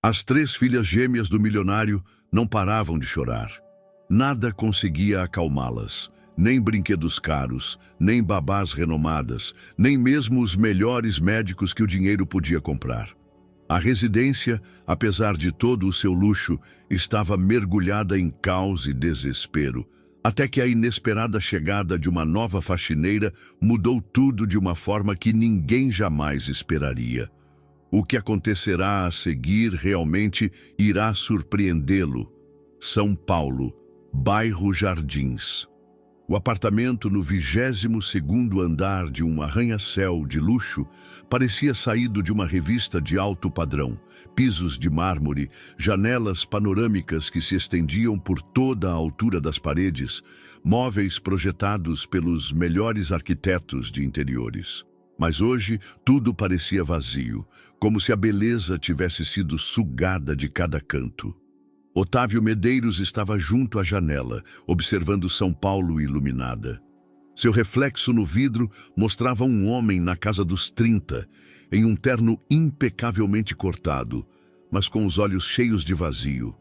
As três filhas gêmeas do milionário não paravam de chorar. Nada conseguia acalmá-las, nem brinquedos caros, nem babás renomadas, nem mesmo os melhores médicos que o dinheiro podia comprar. A residência, apesar de todo o seu luxo, estava mergulhada em caos e desespero, até que a inesperada chegada de uma nova faxineira mudou tudo de uma forma que ninguém jamais esperaria. O que acontecerá a seguir realmente irá surpreendê-lo. São Paulo, bairro Jardins. O apartamento no 22º andar de um arranha-céu de luxo parecia saído de uma revista de alto padrão. Pisos de mármore, janelas panorâmicas que se estendiam por toda a altura das paredes, móveis projetados pelos melhores arquitetos de interiores. Mas hoje tudo parecia vazio, como se a beleza tivesse sido sugada de cada canto. Otávio Medeiros estava junto à janela, observando São Paulo iluminada. Seu reflexo no vidro mostrava um homem na casa dos 30, em um terno impecavelmente cortado, mas com os olhos cheios de vazio.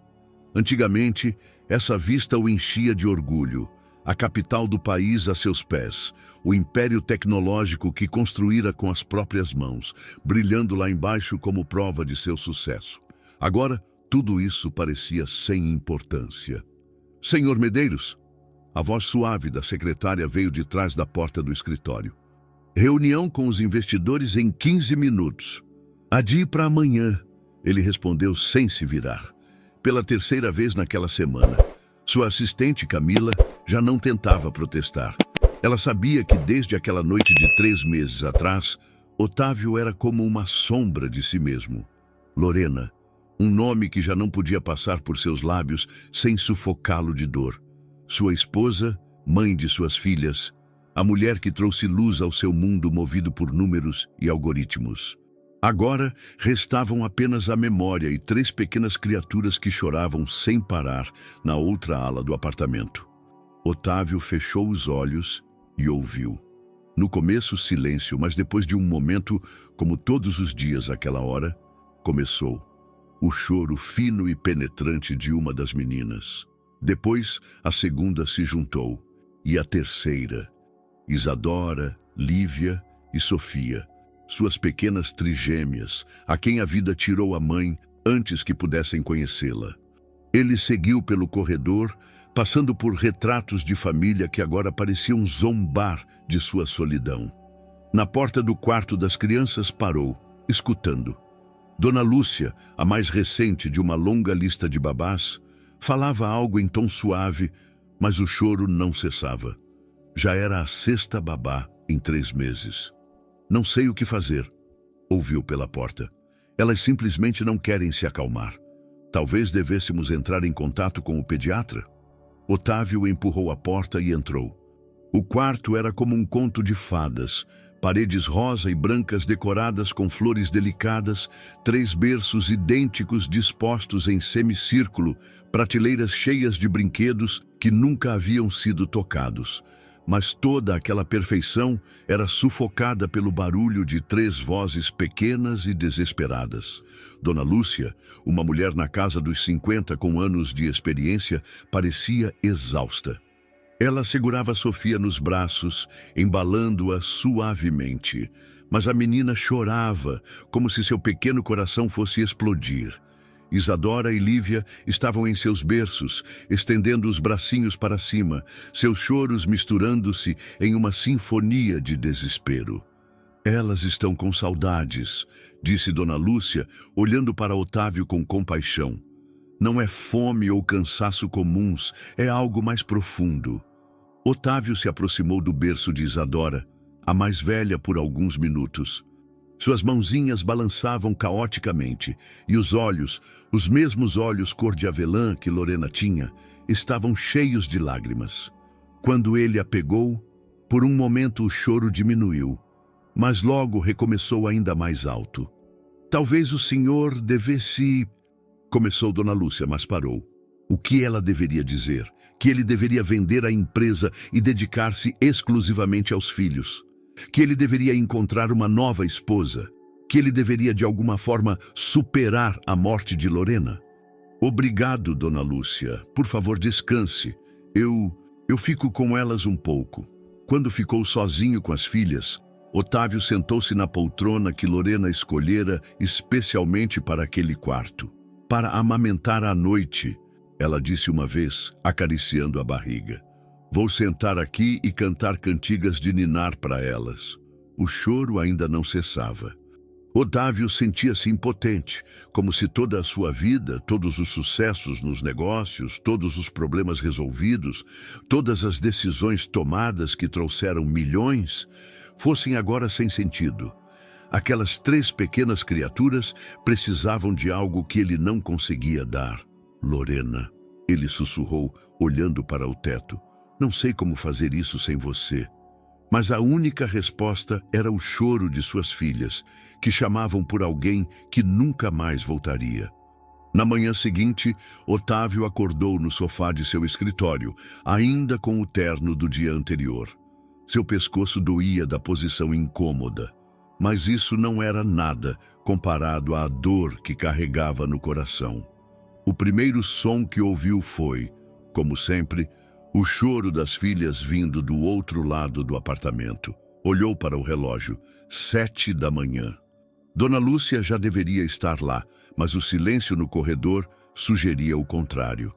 Antigamente, essa vista o enchia de orgulho. A capital do país a seus pés, o império tecnológico que construíra com as próprias mãos, brilhando lá embaixo como prova de seu sucesso. Agora, tudo isso parecia sem importância. Senhor Medeiros, a voz suave da secretária veio de trás da porta do escritório. Reunião com os investidores em 15 minutos. Adie para amanhã, ele respondeu sem se virar. Pela terceira vez naquela semana. Sua assistente, Camila, já não tentava protestar. Ela sabia que desde aquela noite de 3 meses atrás, Otávio era como uma sombra de si mesmo. Lorena, um nome que já não podia passar por seus lábios sem sufocá-lo de dor. Sua esposa, mãe de suas filhas, a mulher que trouxe luz ao seu mundo movido por números e algoritmos. Agora, restavam apenas a memória e 3 pequenas criaturas que choravam sem parar na outra ala do apartamento. Otávio fechou os olhos e ouviu. No começo, silêncio, mas depois de um momento, como todos os dias àquela hora, começou. O choro fino e penetrante de uma das meninas. Depois, a segunda se juntou. E a terceira. Isadora, Lívia e Sofia. Suas pequenas trigêmeas, a quem a vida tirou a mãe antes que pudessem conhecê-la. Ele seguiu pelo corredor, passando por retratos de família que agora pareciam zombar de sua solidão. Na porta do quarto das crianças parou, escutando. Dona Lúcia, a mais recente de uma longa lista de babás, falava algo em tom suave, mas o choro não cessava. Já era a 6ª babá em 3 meses. Não sei o que fazer, ouviu pela porta. Elas simplesmente não querem se acalmar. Talvez devêssemos entrar em contato com o pediatra? Otávio empurrou a porta e entrou. O quarto era como um conto de fadas, paredes rosa e brancas decoradas com flores delicadas, 3 berços idênticos dispostos em semicírculo, prateleiras cheias de brinquedos que nunca haviam sido tocados. Mas toda aquela perfeição era sufocada pelo barulho de 3 vozes pequenas e desesperadas. Dona Lúcia, uma mulher na casa dos 50 com anos de experiência, parecia exausta. Ela segurava Sofia nos braços, embalando-a suavemente. Mas a menina chorava, como se seu pequeno coração fosse explodir. Isadora e Lívia estavam em seus berços, estendendo os bracinhos para cima, seus choros misturando-se em uma sinfonia de desespero. Elas estão com saudades, disse Dona Lúcia, olhando para Otávio com compaixão. Não é fome ou cansaço comuns, é algo mais profundo. Otávio se aproximou do berço de Isadora, a mais velha por alguns minutos. Suas mãozinhas balançavam caoticamente, e os olhos, os mesmos olhos cor de avelã que Lorena tinha, estavam cheios de lágrimas. Quando ele a pegou, por um momento o choro diminuiu, mas logo recomeçou ainda mais alto. Talvez o senhor devesse... Começou Dona Lúcia, mas parou. O que ela deveria dizer? Que ele deveria vender a empresa e dedicar-se exclusivamente aos filhos. Que ele deveria encontrar uma nova esposa. que ele deveria de alguma forma superar a morte de Lorena. Obrigado, Dona Lúcia. Por favor, descanse. Eu fico com elas um pouco. Quando ficou sozinho com as filhas, Otávio sentou-se na poltrona que Lorena escolhera especialmente para aquele quarto. Para amamentar à noite, ela disse uma vez, acariciando a barriga. Vou sentar aqui e cantar cantigas de ninar para elas. O choro ainda não cessava. Otávio sentia-se impotente, como se toda a sua vida, todos os sucessos nos negócios, todos os problemas resolvidos, todas as decisões tomadas que trouxeram milhões, fossem agora sem sentido. Aquelas 3 pequenas criaturas precisavam de algo que ele não conseguia dar. Lorena, ele sussurrou, olhando para o teto. Não sei como fazer isso sem você. Mas a única resposta era o choro de suas filhas, que chamavam por alguém que nunca mais voltaria. Na manhã seguinte, Otávio acordou no sofá de seu escritório, ainda com o terno do dia anterior. Seu pescoço doía da posição incômoda, mas isso não era nada comparado à dor que carregava no coração. O primeiro som que ouviu foi, como sempre, o choro das filhas vindo do outro lado do apartamento. Olhou para o relógio, 7 da manhã. Dona Lúcia já deveria estar lá, mas o silêncio no corredor sugeria o contrário.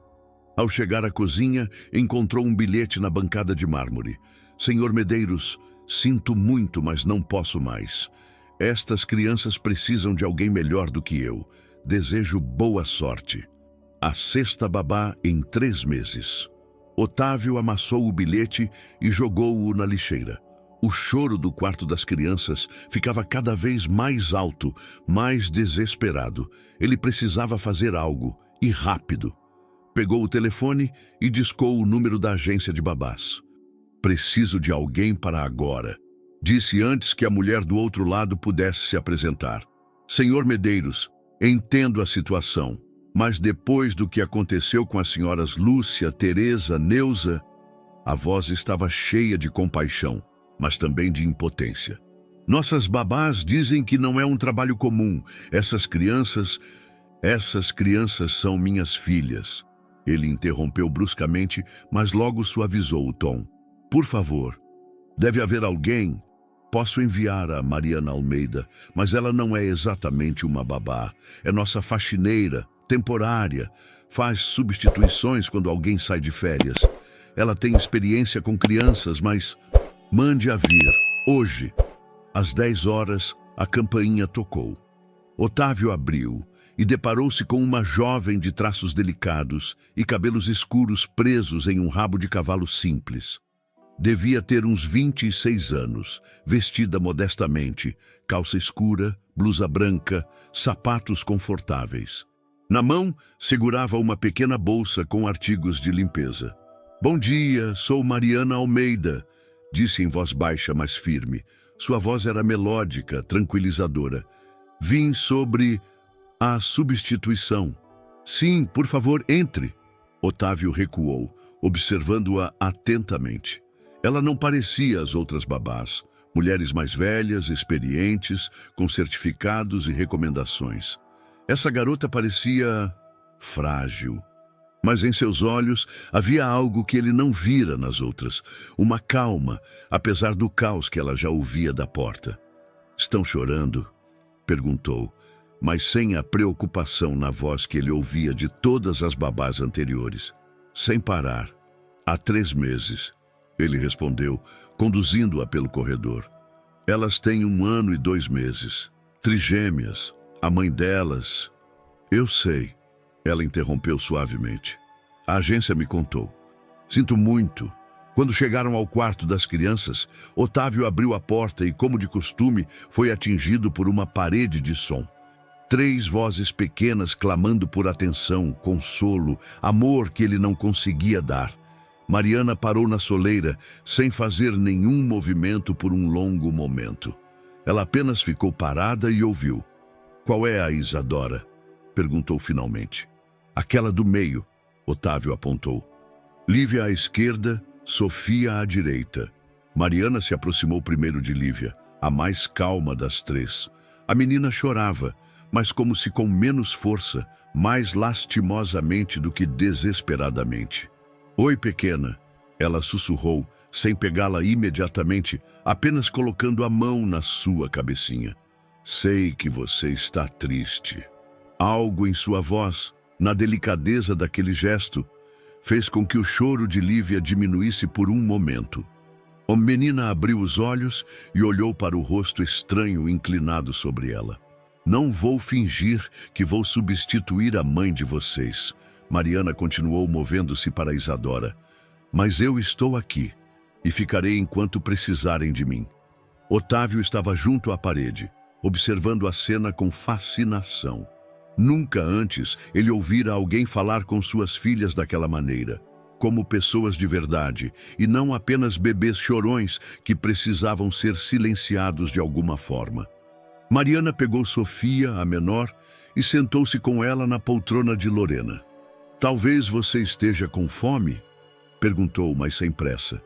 Ao chegar à cozinha, encontrou um bilhete na bancada de mármore. Senhor Medeiros, sinto muito, mas não posso mais. Estas crianças precisam de alguém melhor do que eu. Desejo boa sorte. A 6ª babá em 3 meses. Otávio amassou o bilhete e jogou-o na lixeira. O choro do quarto das crianças ficava cada vez mais alto, mais desesperado. Ele precisava fazer algo, e rápido. Pegou o telefone e discou o número da agência de babás. Preciso de alguém para agora. Disse antes que a mulher do outro lado pudesse se apresentar. Senhor Medeiros, entendo a situação. Mas depois do que aconteceu com as senhoras Lúcia, Teresa, Neuza, a voz estava cheia de compaixão, mas também de impotência. Nossas babás dizem que não é um trabalho comum. Essas crianças são minhas filhas. Ele interrompeu bruscamente, mas logo suavizou o tom. Por favor, deve haver alguém. Posso enviar a Mariana Almeida, mas ela não é exatamente uma babá. É nossa faxineira, temporária, faz substituições quando alguém sai de férias. Ela tem experiência com crianças, mas mande-a vir, hoje. Às 10 horas, a campainha tocou. Otávio abriu e deparou-se com uma jovem de traços delicados e cabelos escuros presos em um rabo de cavalo simples. Devia ter uns 26 anos, vestida modestamente, calça escura, blusa branca, sapatos confortáveis. Na mão, segurava uma pequena bolsa com artigos de limpeza. Bom dia, sou Mariana Almeida, disse em voz baixa, mas firme. Sua voz era melódica, tranquilizadora. Vim sobre a substituição. Sim, por favor, entre. Otávio recuou, observando-a atentamente. Ela não parecia as outras babás, mulheres mais velhas, experientes, com certificados e recomendações. Essa garota parecia frágil, mas em seus olhos havia algo que ele não vira nas outras, uma calma, apesar do caos que ela já ouvia da porta. Estão chorando? Perguntou, mas sem a preocupação na voz que ele ouvia de todas as babás anteriores. Sem parar. Há 3 meses, ele respondeu, conduzindo-a pelo corredor. Elas têm 1 ano e 2 meses. Trigêmeas. A mãe delas... Eu sei. Ela interrompeu suavemente. A agência me contou. Sinto muito. Quando chegaram ao quarto das crianças, Otávio abriu a porta e, como de costume, foi atingido por uma parede de som. 3 vozes pequenas clamando por atenção, consolo, amor que ele não conseguia dar. Mariana parou na soleira, sem fazer nenhum movimento por um longo momento. Ela apenas ficou parada e ouviu. Qual é a Isadora? Perguntou finalmente. Aquela do meio, Otávio apontou. Lívia à esquerda, Sofia à direita. Mariana se aproximou primeiro de Lívia, a mais calma das 3. A menina chorava, mas como se com menos força, mais lastimosamente do que desesperadamente. "Oi, pequena", ela sussurrou, sem pegá-la imediatamente, apenas colocando a mão na sua cabecinha. "Sei que você está triste." Algo em sua voz, na delicadeza daquele gesto, fez com que o choro de Lívia diminuísse por um momento. A menina abriu os olhos e olhou para o rosto estranho inclinado sobre ela. "Não vou fingir que vou substituir a mãe de vocês", Mariana continuou movendo-se para Isadora. "Mas eu estou aqui e ficarei enquanto precisarem de mim." Otávio estava junto à parede, observando a cena com fascinação. Nunca antes ele ouvira alguém falar com suas filhas daquela maneira, como pessoas de verdade, e não apenas bebês chorões que precisavam ser silenciados de alguma forma. Mariana pegou Sofia, a menor, e sentou-se com ela na poltrona de Lorena. "Talvez você esteja com fome?", perguntou, mas sem pressa.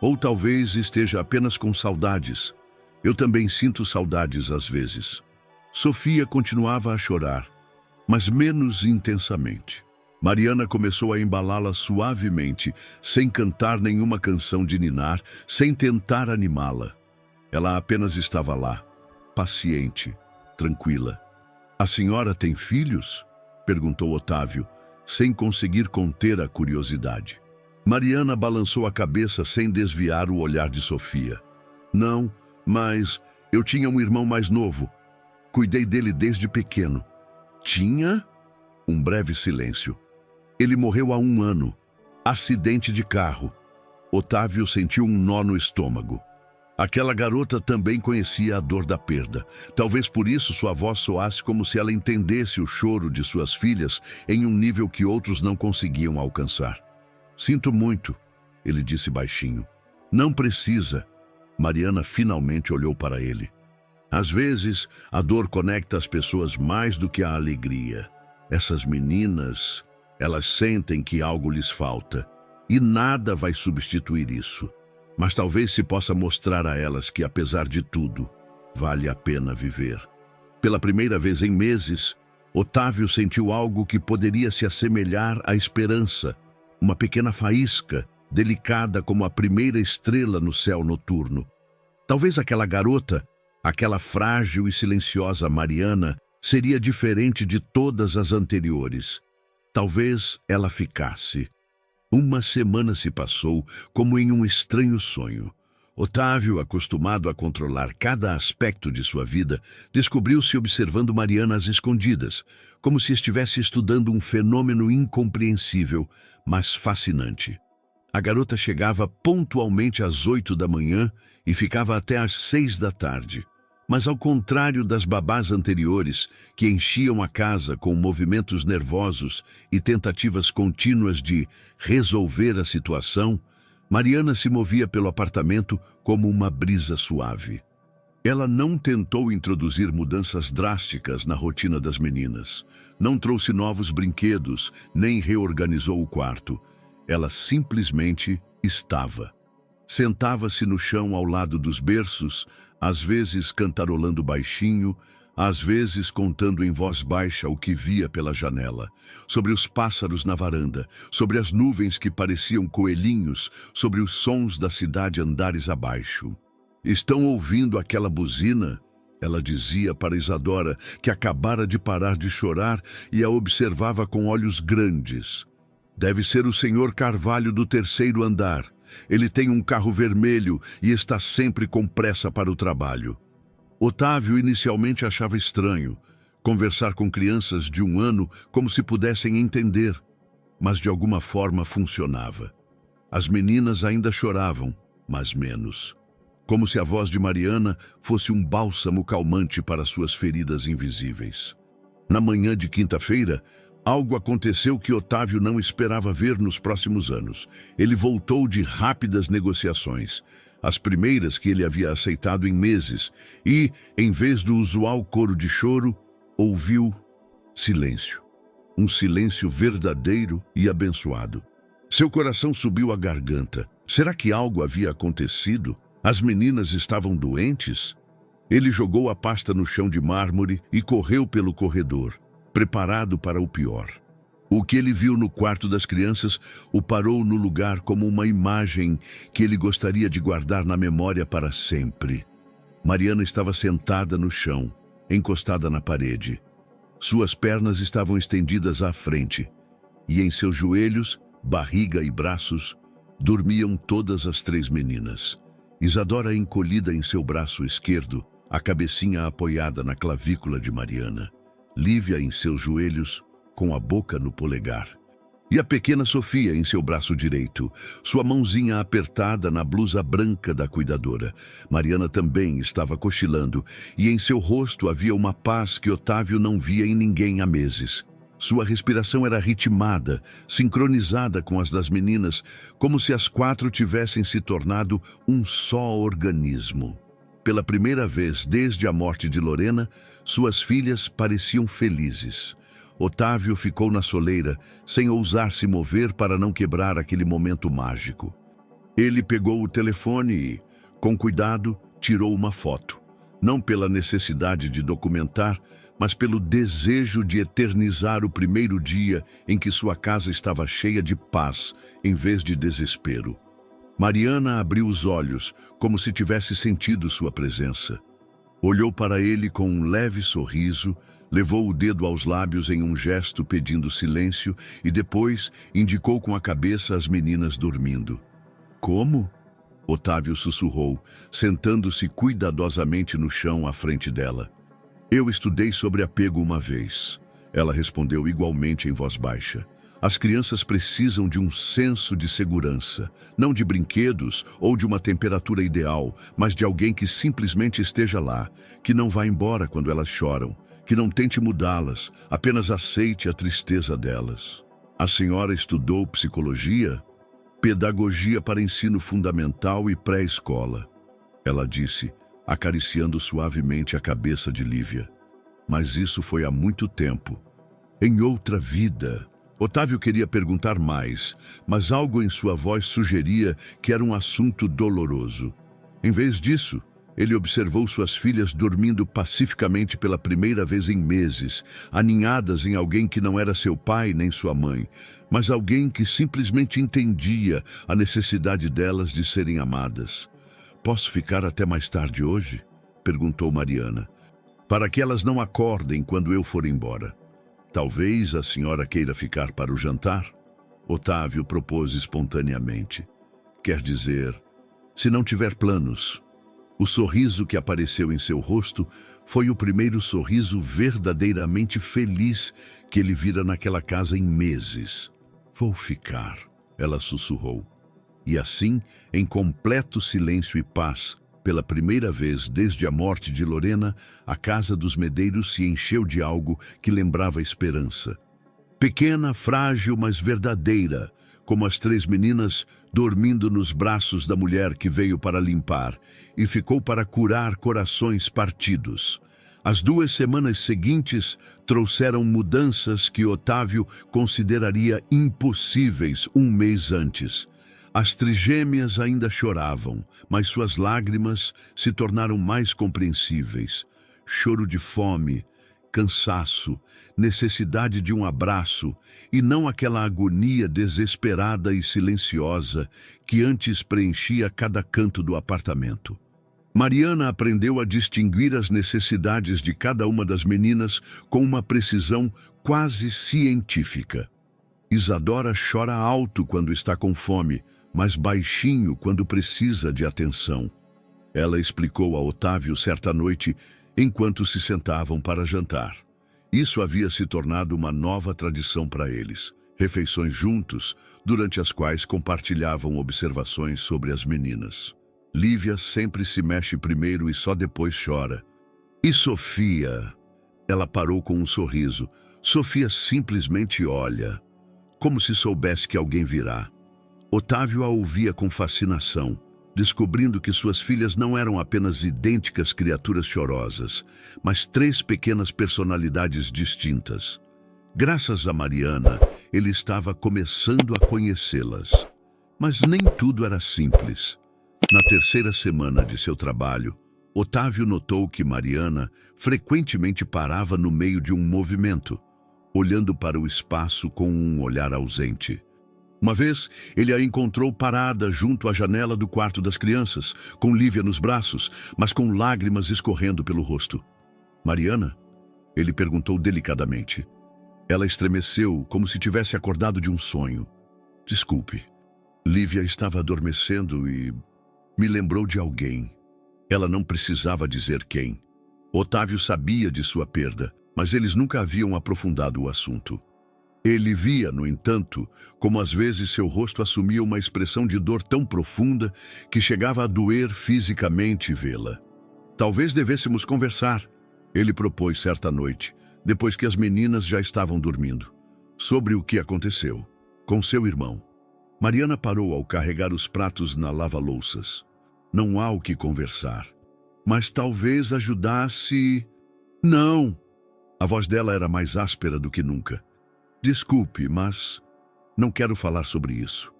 "Ou talvez esteja apenas com saudades. Eu também sinto saudades às vezes." Sofia continuava a chorar, mas menos intensamente. Mariana começou a embalá-la suavemente, sem cantar nenhuma canção de ninar, sem tentar animá-la. Ela apenas estava lá, paciente, tranquila. "A senhora tem filhos?", perguntou Otávio, sem conseguir conter a curiosidade. Mariana balançou a cabeça sem desviar o olhar de Sofia. "Não, mas eu tinha um irmão mais novo. Cuidei dele desde pequeno." "Tinha?" Um breve silêncio. "Ele morreu há 1 ano. Acidente de carro." Otávio sentiu um nó no estômago. Aquela garota também conhecia a dor da perda. Talvez por isso sua voz soasse como se ela entendesse o choro de suas filhas em um nível que outros não conseguiam alcançar. "Sinto muito", ele disse baixinho. "Não precisa." Mariana finalmente olhou para ele. "Às vezes, a dor conecta as pessoas mais do que a alegria. Essas meninas, elas sentem que algo lhes falta, e nada vai substituir isso. Mas talvez se possa mostrar a elas que, apesar de tudo, vale a pena viver." Pela primeira vez em meses, Otávio sentiu algo que poderia se assemelhar à esperança, uma pequena faísca, delicada como a primeira estrela no céu noturno. Talvez aquela garota, aquela frágil e silenciosa Mariana, seria diferente de todas as anteriores. Talvez ela ficasse. 1 semana se passou como em um estranho sonho. Otávio, acostumado a controlar cada aspecto de sua vida, descobriu-se observando Mariana às escondidas, como se estivesse estudando um fenômeno incompreensível, mas fascinante. A garota chegava pontualmente às 8 da manhã e ficava até às 6 da tarde. Mas ao contrário das babás anteriores, que enchiam a casa com movimentos nervosos e tentativas contínuas de resolver a situação, Mariana se movia pelo apartamento como uma brisa suave. Ela não tentou introduzir mudanças drásticas na rotina das meninas. Não trouxe novos brinquedos, nem reorganizou o quarto. Ela simplesmente estava. Sentava-se no chão ao lado dos berços, às vezes cantarolando baixinho, às vezes contando em voz baixa o que via pela janela, sobre os pássaros na varanda, sobre as nuvens que pareciam coelhinhos, sobre os sons da cidade andares abaixo. "Estão ouvindo aquela buzina?", ela dizia para Isadora, que acabara de parar de chorar e a observava com olhos grandes. "Deve ser o senhor Carvalho do 3º andar. Ele tem um carro vermelho e está sempre com pressa para o trabalho." Otávio inicialmente achava estranho conversar com crianças de 1 ano como se pudessem entender, mas de alguma forma funcionava. As meninas ainda choravam, mas menos. Como se a voz de Mariana fosse um bálsamo calmante para suas feridas invisíveis. Na manhã de quinta-feira, algo aconteceu que Otávio não esperava ver nos próximos anos. Ele voltou de rápidas negociações, as primeiras que ele havia aceitado em meses, e, em vez do usual coro de choro, ouviu silêncio. Um silêncio verdadeiro e abençoado. Seu coração subiu à garganta. Será que algo havia acontecido? As meninas estavam doentes? Ele jogou a pasta no chão de mármore e correu pelo corredor, preparado para o pior. O que ele viu no quarto das crianças o parou no lugar como uma imagem que ele gostaria de guardar na memória para sempre. Mariana estava sentada no chão, encostada na parede. Suas pernas estavam estendidas à frente, e em seus joelhos, barriga e braços, dormiam todas as 3 meninas. Isadora encolhida em seu braço esquerdo, a cabecinha apoiada na clavícula de Mariana. Lívia em seus joelhos, com a boca no polegar. E a pequena Sofia em seu braço direito, sua mãozinha apertada na blusa branca da cuidadora. Mariana também estava cochilando, e em seu rosto havia uma paz que Otávio não via em ninguém há meses. Sua respiração era ritmada, sincronizada com as das meninas, como se as 4 tivessem se tornado um só organismo. Pela primeira vez desde a morte de Lorena, suas filhas pareciam felizes. Otávio ficou na soleira, sem ousar se mover para não quebrar aquele momento mágico. Ele pegou o telefone e, com cuidado, tirou uma foto. Não pela necessidade de documentar, mas pelo desejo de eternizar o primeiro dia em que sua casa estava cheia de paz, em vez de desespero. Mariana abriu os olhos, como se tivesse sentido sua presença. Olhou para ele com um leve sorriso, levou o dedo aos lábios em um gesto pedindo silêncio e depois indicou com a cabeça as meninas dormindo. Como? Otávio sussurrou, sentando-se cuidadosamente no chão à frente dela. Eu estudei sobre apego uma vez. Ela respondeu igualmente em voz baixa. As crianças precisam de um senso de segurança, não de brinquedos ou de uma temperatura ideal, mas de alguém que simplesmente esteja lá, que não vá embora quando elas choram, que não tente mudá-las, apenas aceite a tristeza delas. A senhora estudou psicologia? Pedagogia para ensino fundamental e pré-escola, ela disse, acariciando suavemente a cabeça de Lívia. Mas isso foi há muito tempo. Em outra vida. Otávio queria perguntar mais, mas algo em sua voz sugeria que era um assunto doloroso. Em vez disso, ele observou suas filhas dormindo pacificamente pela primeira vez em meses, aninhadas em alguém que não era seu pai nem sua mãe, mas alguém que simplesmente entendia a necessidade delas de serem amadas. «Posso ficar até mais tarde hoje?» perguntou Mariana. «Para que elas não acordem quando eu for embora. Talvez a senhora queira ficar para o jantar?» Otávio propôs espontaneamente. «Quer dizer, se não tiver planos...» O sorriso que apareceu em seu rosto foi o primeiro sorriso verdadeiramente feliz que ele vira naquela casa em meses. «Vou ficar», ela sussurrou. E assim, em completo silêncio e paz, pela primeira vez desde a morte de Lorena, a casa dos Medeiros se encheu de algo que lembrava esperança. Pequena, frágil, mas verdadeira, como as 3 meninas dormindo nos braços da mulher que veio para limpar e ficou para curar corações partidos. As 2 semanas seguintes trouxeram mudanças que Otávio consideraria impossíveis um mês antes. As trigêmeas ainda choravam, mas suas lágrimas se tornaram mais compreensíveis. Choro de fome, cansaço, necessidade de um abraço e não aquela agonia desesperada e silenciosa que antes preenchia cada canto do apartamento. Mariana aprendeu a distinguir as necessidades de cada uma das meninas com uma precisão quase científica. Isadora chora alto quando está com fome, mas baixinho quando precisa de atenção. Ela explicou a Otávio certa noite enquanto se sentavam para jantar. Isso havia se tornado uma nova tradição para eles. Refeições juntos, durante as quais compartilhavam observações sobre as meninas. Lívia sempre se mexe primeiro e só depois chora. E Sofia? Ela parou com um sorriso. Sofia simplesmente olha, como se soubesse que alguém virá. Otávio a ouvia com fascinação, descobrindo que suas filhas não eram apenas idênticas criaturas chorosas, mas 3 pequenas personalidades distintas. Graças a Mariana, ele estava começando a conhecê-las. Mas nem tudo era simples. Na terceira semana de seu trabalho, Otávio notou que Mariana frequentemente parava no meio de um movimento, olhando para o espaço com um olhar ausente. Uma vez, ele a encontrou parada junto à janela do quarto das crianças, com Lívia nos braços, mas com lágrimas escorrendo pelo rosto. Mariana? Ele perguntou delicadamente. Ela estremeceu, como se tivesse acordado de um sonho. Desculpe. Lívia estava adormecendo e me lembrou de alguém. Ela não precisava dizer quem. Otávio sabia de sua perda, mas eles nunca haviam aprofundado o assunto. Ele via, no entanto, como às vezes seu rosto assumia uma expressão de dor tão profunda que chegava a doer fisicamente vê-la. Talvez devêssemos conversar, ele propôs certa noite, depois que as meninas já estavam dormindo, sobre o que aconteceu com seu irmão. Mariana parou ao carregar os pratos na lava-louças. Não há o que conversar. Mas talvez ajudasse... Não! A voz dela era mais áspera do que nunca. Desculpe, mas não quero falar sobre isso.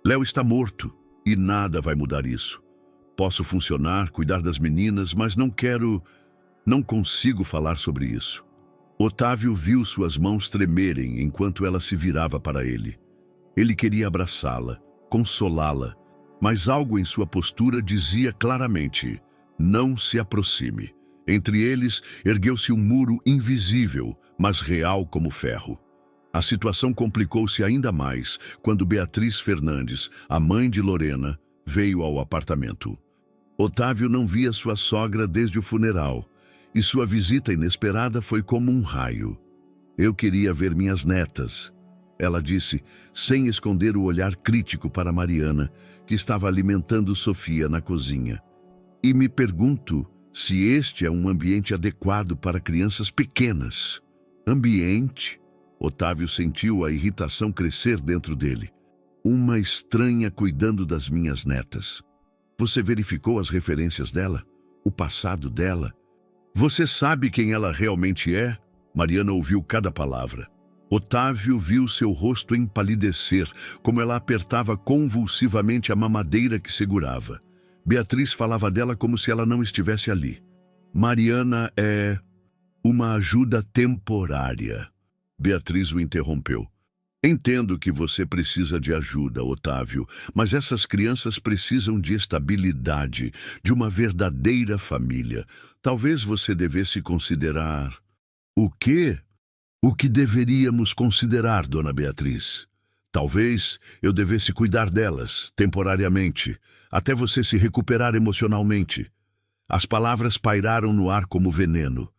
Léo está morto e nada vai mudar isso. Posso funcionar, cuidar das meninas, mas não consigo falar sobre isso. Otávio viu suas mãos tremerem enquanto ela se virava para ele. Ele queria abraçá-la, consolá-la, mas algo em sua postura dizia claramente: não se aproxime. Entre eles, ergueu-se um muro invisível, mas real como ferro. A situação complicou-se ainda mais quando Beatriz Fernandes, a mãe de Lorena, veio ao apartamento. Otávio não via sua sogra desde o funeral, e sua visita inesperada foi como um raio. Eu queria ver minhas netas, ela disse, sem esconder o olhar crítico para Mariana, que estava alimentando Sofia na cozinha. E me pergunto se este é um ambiente adequado para crianças pequenas. Ambiente? Otávio sentiu a irritação crescer dentro dele. Uma estranha cuidando das minhas netas. Você verificou as referências dela? O passado dela? Você sabe quem ela realmente é? Mariana ouviu cada palavra. Otávio viu seu rosto empalidecer, como ela apertava convulsivamente a mamadeira que segurava. Beatriz falava dela como se ela não estivesse ali. Mariana é uma ajuda temporária. Beatriz o interrompeu. Entendo que você precisa de ajuda, Otávio, mas essas crianças precisam de estabilidade, de uma verdadeira família. Talvez você devesse considerar... O quê? O que deveríamos considerar, dona Beatriz? Talvez eu devesse cuidar delas, temporariamente, até você se recuperar emocionalmente. As palavras pairaram no ar como veneno.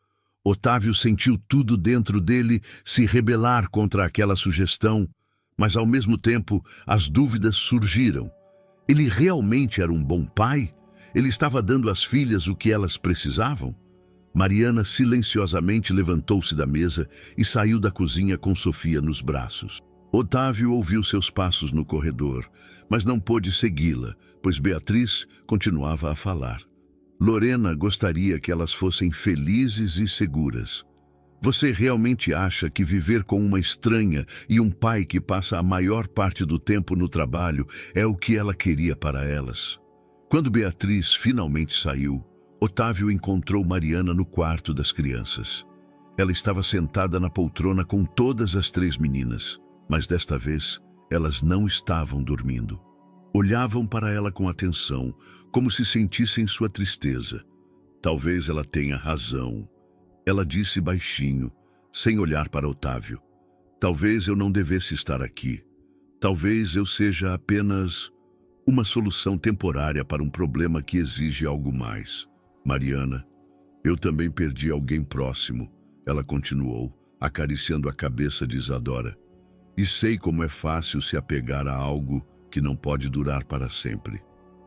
Otávio sentiu tudo dentro dele se rebelar contra aquela sugestão, mas ao mesmo tempo as dúvidas surgiram. Ele realmente era um bom pai? Ele estava dando às filhas o que elas precisavam? Mariana silenciosamente levantou-se da mesa e saiu da cozinha com Sofia nos braços. Otávio ouviu seus passos no corredor, mas não pôde segui-la, pois Beatriz continuava a falar. Lorena gostaria que elas fossem felizes e seguras. Você realmente acha que viver com uma estranha e um pai que passa a maior parte do tempo no trabalho é o que ela queria para elas? Quando Beatriz finalmente saiu, Otávio encontrou Mariana no quarto das crianças. Ela estava sentada na poltrona com todas as 3 meninas, mas desta vez elas não estavam dormindo. Olhavam para ela com atenção, como se sentissem sua tristeza. Talvez ela tenha razão. Ela disse baixinho, sem olhar para Otávio. Talvez eu não devesse estar aqui. Talvez eu seja apenas uma solução temporária para um problema que exige algo mais. Mariana, eu também perdi alguém próximo, ela continuou, acariciando a cabeça de Isadora. E sei como é fácil se apegar a algo que não pode durar para sempre.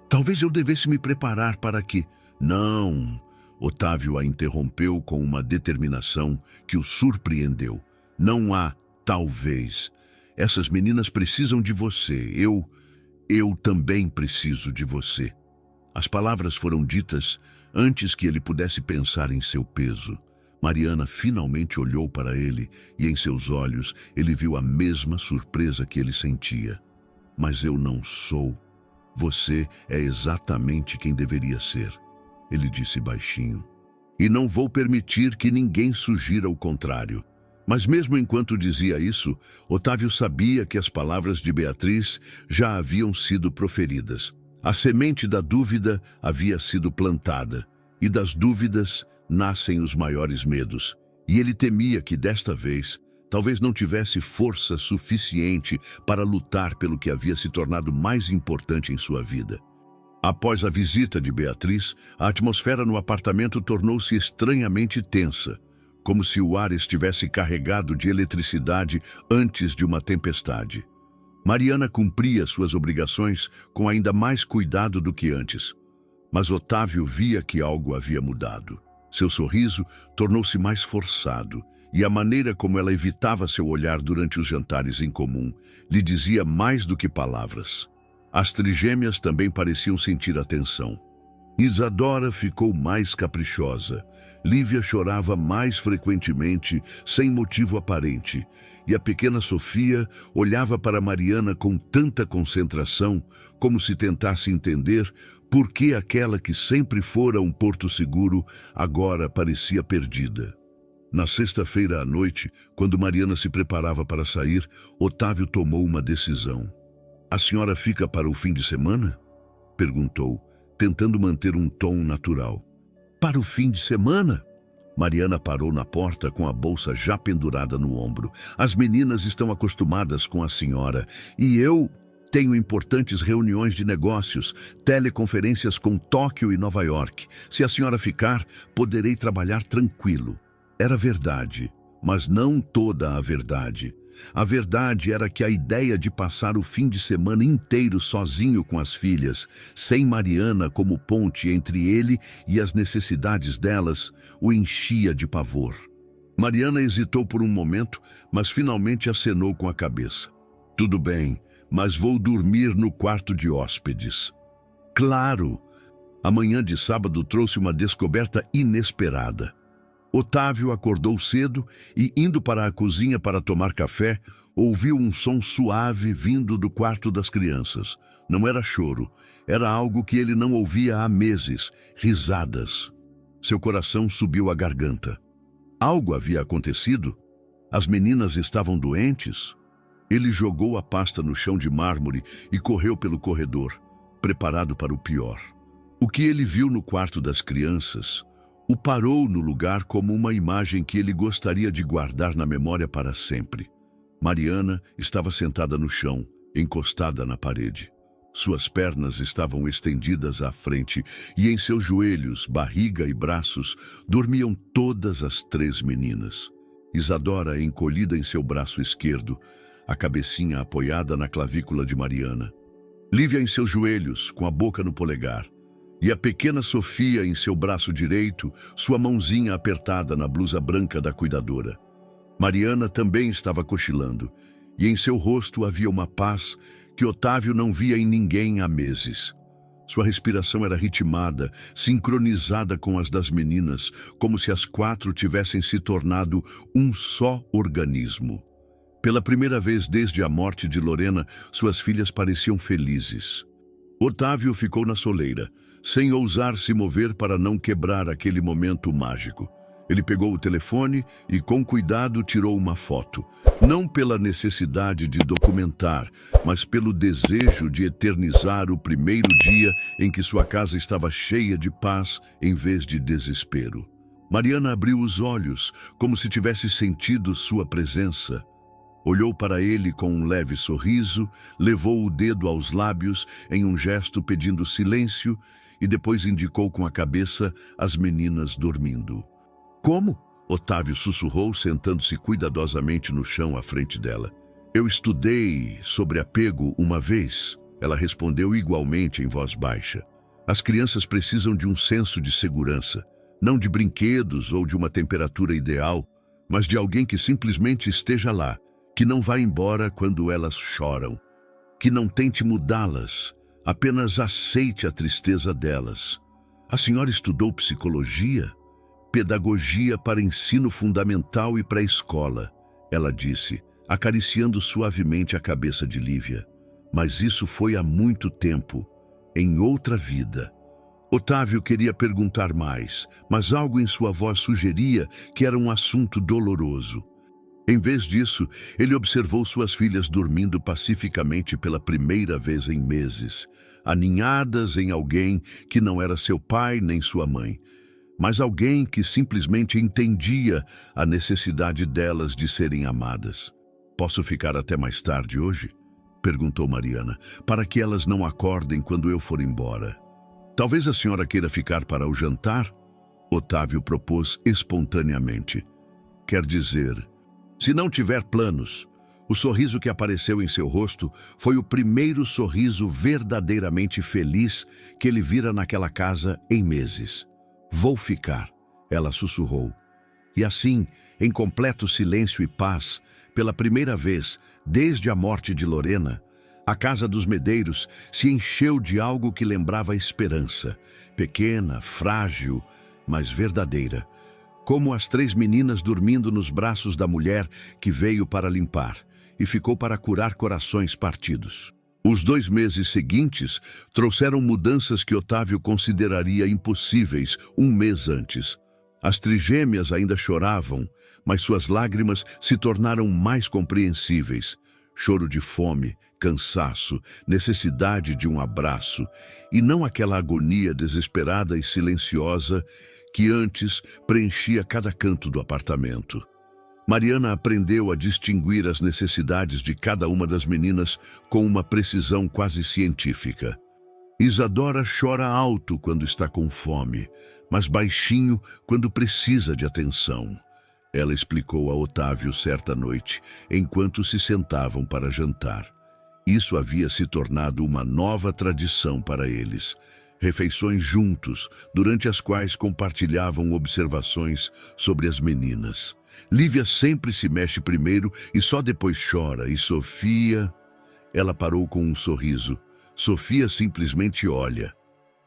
Talvez eu devesse me preparar para que... Não! Otávio a interrompeu com uma determinação que o surpreendeu. Não há talvez. Essas meninas precisam de você. Eu também preciso de você. As palavras foram ditas antes que ele pudesse pensar em seu peso. Mariana finalmente olhou para ele e em seus olhos ele viu a mesma surpresa que ele sentia. Mas eu não sou. Você é exatamente quem deveria ser. ele disse baixinho. E não vou permitir que ninguém sugira o contrário. Mas mesmo enquanto dizia isso, Otávio sabia que as palavras de Beatriz já haviam sido proferidas. A semente da dúvida havia sido plantada, e das dúvidas nascem os maiores medos. E ele temia que desta vez, talvez não tivesse força suficiente para lutar pelo que havia se tornado mais importante em sua vida. Após a visita de Beatriz, a atmosfera no apartamento tornou-se estranhamente tensa, como se o ar estivesse carregado de eletricidade antes de uma tempestade. Mariana cumpria suas obrigações com ainda mais cuidado do que antes. Mas Otávio via que algo havia mudado. Seu sorriso tornou-se mais forçado, e a maneira como ela evitava seu olhar durante os jantares em comum lhe dizia mais do que palavras. As trigêmeas também pareciam sentir a tensão. Isadora ficou mais caprichosa. Lívia chorava mais frequentemente, sem motivo aparente, e a pequena Sofia olhava para Mariana com tanta concentração, como se tentasse entender por que aquela que sempre fora um porto seguro agora parecia perdida. Na sexta-feira à noite, quando Mariana se preparava para sair, Otávio tomou uma decisão. "A senhora fica para o fim de semana?" perguntou, tentando manter um tom natural. "Para o fim de semana?" Mariana parou na porta com a bolsa já pendurada no ombro. "As meninas estão acostumadas com a senhora e eu tenho importantes reuniões de negócios, teleconferências com Tóquio e Nova York. Se a senhora ficar, poderei trabalhar tranquilo." Era verdade, mas não toda a verdade. A verdade era que a ideia de passar o fim de semana inteiro sozinho com as filhas, sem Mariana como ponte entre ele e as necessidades delas, o enchia de pavor. Mariana hesitou por um momento, mas finalmente acenou com a cabeça. "Tudo bem, mas vou dormir no quarto de hóspedes." "Claro!" A manhã de sábado trouxe uma descoberta inesperada. Otávio acordou cedo e, indo para a cozinha para tomar café, ouviu um som suave vindo do quarto das crianças. Não era choro, era algo que ele não ouvia há meses, risadas. Seu coração subiu à garganta. Algo havia acontecido? As meninas estavam doentes? Ele jogou a pasta no chão de mármore e correu pelo corredor, preparado para o pior. O que ele viu no quarto das crianças o parou no lugar como uma imagem que ele gostaria de guardar na memória para sempre. Mariana estava sentada no chão, encostada na parede. Suas pernas estavam estendidas à frente e em seus joelhos, barriga e braços dormiam todas as 3 meninas. Isadora encolhida em seu braço esquerdo, a cabecinha apoiada na clavícula de Mariana. Lívia em seus joelhos, com a boca no polegar. E a pequena Sofia em seu braço direito, sua mãozinha apertada na blusa branca da cuidadora. Mariana também estava cochilando, e em seu rosto havia uma paz que Otávio não via em ninguém há meses. Sua respiração era ritmada, sincronizada com as das meninas, como se as 4 tivessem se tornado um só organismo. Pela primeira vez desde a morte de Lorena, suas filhas pareciam felizes. Otávio ficou na soleira, sem ousar se mover para não quebrar aquele momento mágico. Ele pegou o telefone e, com cuidado, tirou uma foto. Não pela necessidade de documentar, mas pelo desejo de eternizar o primeiro dia em que sua casa estava cheia de paz em vez de desespero. Mariana abriu os olhos, como se tivesse sentido sua presença. Olhou para ele com um leve sorriso, levou o dedo aos lábios em um gesto pedindo silêncio e depois indicou com a cabeça as meninas dormindo. "Como?" Otávio sussurrou, sentando-se cuidadosamente no chão à frente dela. "Eu estudei sobre apego uma vez." Ela respondeu igualmente em voz baixa. "As crianças precisam de um senso de segurança, não de brinquedos ou de uma temperatura ideal, mas de alguém que simplesmente esteja lá, que não vá embora quando elas choram, que não tente mudá-las, apenas aceite a tristeza delas. A senhora estudou psicologia? Pedagogia para ensino fundamental e pré-escola," ela disse, acariciando suavemente a cabeça de Lívia. "Mas isso foi há muito tempo, em outra vida." Otávio queria perguntar mais, mas algo em sua voz sugeria que era um assunto doloroso. Em vez disso, ele observou suas filhas dormindo pacificamente pela primeira vez em meses, aninhadas em alguém que não era seu pai nem sua mãe, mas alguém que simplesmente entendia a necessidade delas de serem amadas. "Posso ficar até mais tarde hoje?" perguntou Mariana, "para que elas não acordem quando eu for embora." "Talvez a senhora queira ficar para o jantar?" Otávio propôs espontaneamente. "Quer dizer, se não tiver planos." O sorriso que apareceu em seu rosto foi o primeiro sorriso verdadeiramente feliz que ele vira naquela casa em meses. "Vou ficar", ela sussurrou. E assim, em completo silêncio e paz, pela primeira vez desde a morte de Lorena, a casa dos Medeiros se encheu de algo que lembrava esperança, pequena, frágil, mas verdadeira, como as 3 meninas dormindo nos braços da mulher que veio para limpar e ficou para curar corações partidos. Os 2 meses seguintes trouxeram mudanças que Otávio consideraria impossíveis 1 mês antes. As trigêmeas ainda choravam, mas suas lágrimas se tornaram mais compreensíveis. Choro de fome, cansaço, necessidade de um abraço, e não aquela agonia desesperada e silenciosa que antes preenchia cada canto do apartamento. Mariana aprendeu a distinguir as necessidades de cada uma das meninas com uma precisão quase científica. Isadora chora alto quando está com fome, mas baixinho quando precisa de atenção. Ela explicou a Otávio certa noite, enquanto se sentavam para jantar. Isso havia se tornado uma nova tradição para eles. Refeições juntos, durante as quais compartilhavam observações sobre as meninas. Lívia sempre se mexe primeiro e só depois chora, e Sofia... Ela parou com um sorriso. Sofia simplesmente olha,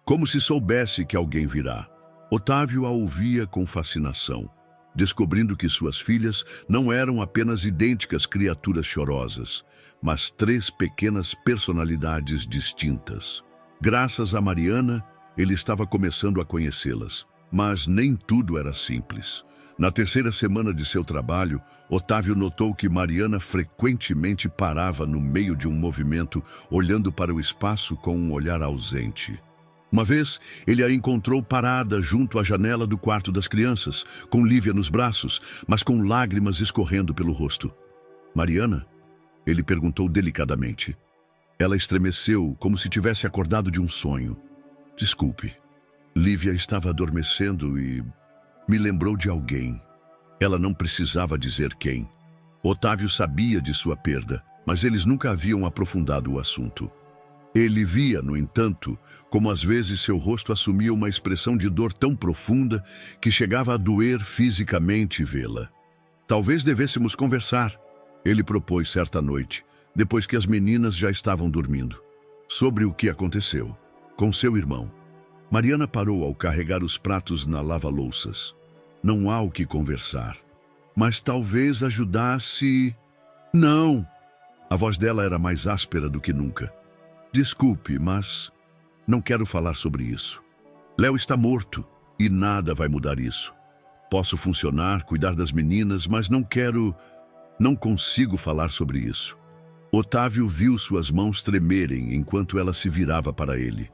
como se soubesse que alguém virá. Otávio a ouvia com fascinação, descobrindo que suas filhas não eram apenas idênticas criaturas chorosas, mas 3 pequenas personalidades distintas. Graças a Mariana, ele estava começando a conhecê-las, mas nem tudo era simples. Na 3ª semana de seu trabalho, Otávio notou que Mariana frequentemente parava no meio de um movimento, olhando para o espaço com um olhar ausente. Uma vez, ele a encontrou parada junto à janela do quarto das crianças, com Lívia nos braços, mas com lágrimas escorrendo pelo rosto. "Mariana?" ele perguntou delicadamente. Ela estremeceu, como se tivesse acordado de um sonho. "Desculpe. Lívia estava adormecendo e me lembrou de alguém." Ela não precisava dizer quem. Otávio sabia de sua perda, mas eles nunca haviam aprofundado o assunto. Ele via, no entanto, como às vezes seu rosto assumia uma expressão de dor tão profunda que chegava a doer fisicamente vê-la. "Talvez devêssemos conversar", ele propôs certa noite, depois que as meninas já estavam dormindo, "sobre o que aconteceu com seu irmão." Mariana parou ao carregar os pratos na lava-louças. "Não há o que conversar. Mas talvez ajudasse..." "Não!" A voz dela era mais áspera do que nunca. "Desculpe, mas não quero falar sobre isso. Léo está morto e nada vai mudar isso. Posso funcionar, cuidar das meninas, mas não consigo falar sobre isso." Otávio viu suas mãos tremerem enquanto ela se virava para ele.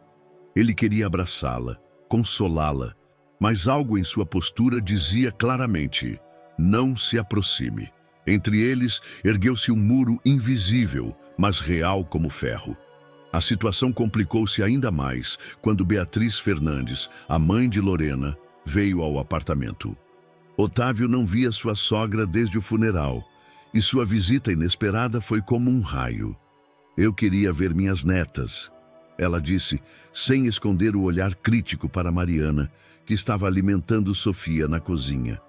Ele queria abraçá-la, consolá-la, mas algo em sua postura dizia claramente: não se aproxime. Entre eles, ergueu-se um muro invisível, mas real como ferro. A situação complicou-se ainda mais quando Beatriz Fernandes, a mãe de Lorena, veio ao apartamento. Otávio não via sua sogra desde o funeral, e sua visita inesperada foi como um raio. "Eu queria ver minhas netas", ela disse, sem esconder o olhar crítico para Mariana, que estava alimentando Sofia na cozinha.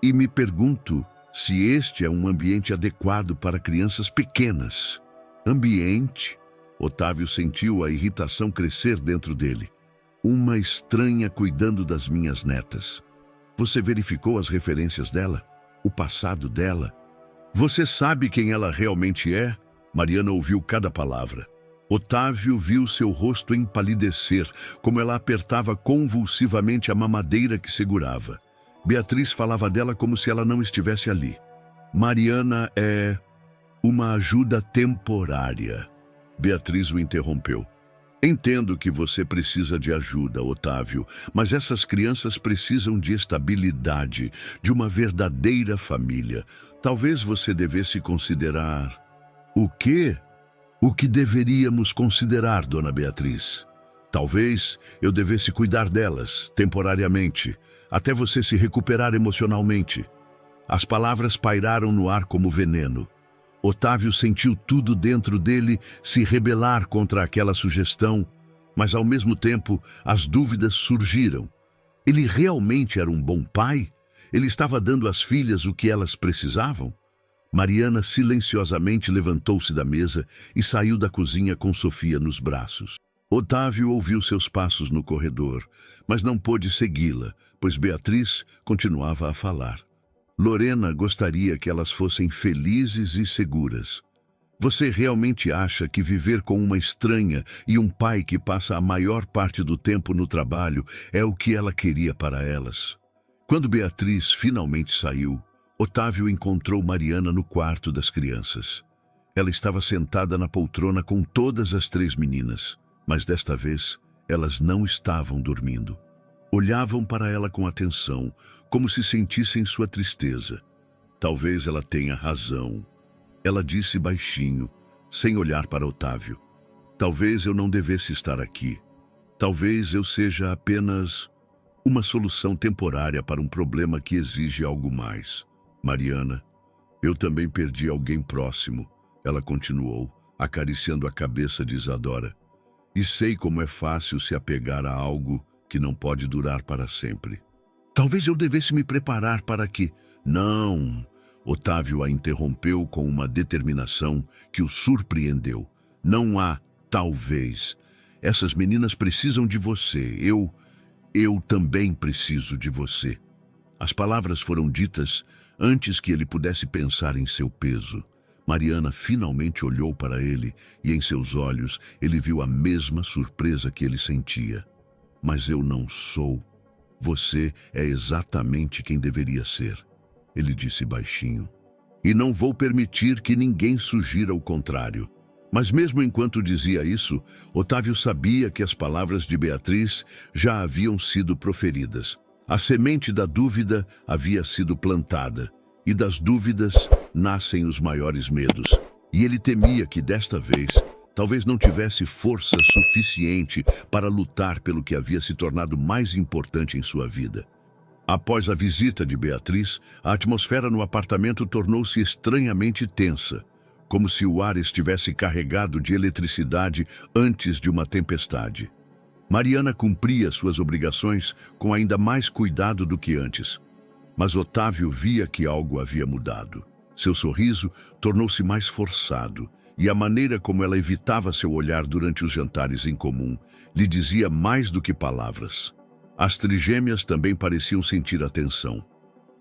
"E me pergunto se este é um ambiente adequado para crianças pequenas." "Ambiente?" Otávio sentiu a irritação crescer dentro dele. "Uma estranha cuidando das minhas netas. Você verificou as referências dela? O passado dela? Você sabe quem ela realmente é?" Mariana ouviu cada palavra. Otávio viu seu rosto empalidecer, como ela apertava convulsivamente a mamadeira que segurava. Beatriz falava dela como se ela não estivesse ali. Mariana é uma ajuda temporária. Beatriz o interrompeu. Entendo que você precisa de ajuda, Otávio, mas essas crianças precisam de estabilidade, de uma verdadeira família. Talvez você devesse considerar... O quê? O que deveríamos considerar, dona Beatriz? Talvez eu devesse cuidar delas, temporariamente, até você se recuperar emocionalmente. As palavras pairaram no ar como veneno. Otávio sentiu tudo dentro dele se rebelar contra aquela sugestão, mas ao mesmo tempo as dúvidas surgiram. Ele realmente era um bom pai? Ele estava dando às filhas o que elas precisavam? Mariana silenciosamente levantou-se da mesa e saiu da cozinha com Sofia nos braços. Otávio ouviu seus passos no corredor, mas não pôde segui-la, pois Beatriz continuava a falar. Lorena gostaria que elas fossem felizes e seguras. Você realmente acha que viver com uma estranha e um pai que passa a maior parte do tempo no trabalho é o que ela queria para elas? Quando Beatriz finalmente saiu, Otávio encontrou Mariana no quarto das crianças. Ela estava sentada na poltrona com todas as 3 meninas, mas desta vez elas não estavam dormindo. Olhavam para ela com atenção, como se sentissem sua tristeza. Talvez ela tenha razão. Ela disse baixinho, sem olhar para Otávio. Talvez eu não devesse estar aqui. Talvez eu seja apenas uma solução temporária para um problema que exige algo mais. Mariana, eu também perdi alguém próximo, ela continuou, acariciando a cabeça de Isadora. E sei como é fácil se apegar a algo que não pode durar para sempre. Talvez eu devesse me preparar para que... Não! Otávio a interrompeu com uma determinação que o surpreendeu. Não há talvez. Essas meninas precisam de você. Eu também preciso de você. As palavras foram ditas antes que ele pudesse pensar em seu peso. Mariana finalmente olhou para ele e em seus olhos ele viu a mesma surpresa que ele sentia. Mas eu não sou. Você é exatamente quem deveria ser, ele disse baixinho. E não vou permitir que ninguém sugira o contrário. Mas mesmo enquanto dizia isso, Otávio sabia que as palavras de Beatriz já haviam sido proferidas. A semente da dúvida havia sido plantada, e das dúvidas nascem os maiores medos. E ele temia que desta vez, talvez não tivesse força suficiente para lutar pelo que havia se tornado mais importante em sua vida. Após a visita de Beatriz, a atmosfera no apartamento tornou-se estranhamente tensa, como se o ar estivesse carregado de eletricidade antes de uma tempestade. Mariana cumpria suas obrigações com ainda mais cuidado do que antes. Mas Otávio via que algo havia mudado. Seu sorriso tornou-se mais forçado, e a maneira como ela evitava seu olhar durante os jantares em comum lhe dizia mais do que palavras. As trigêmeas também pareciam sentir a tensão.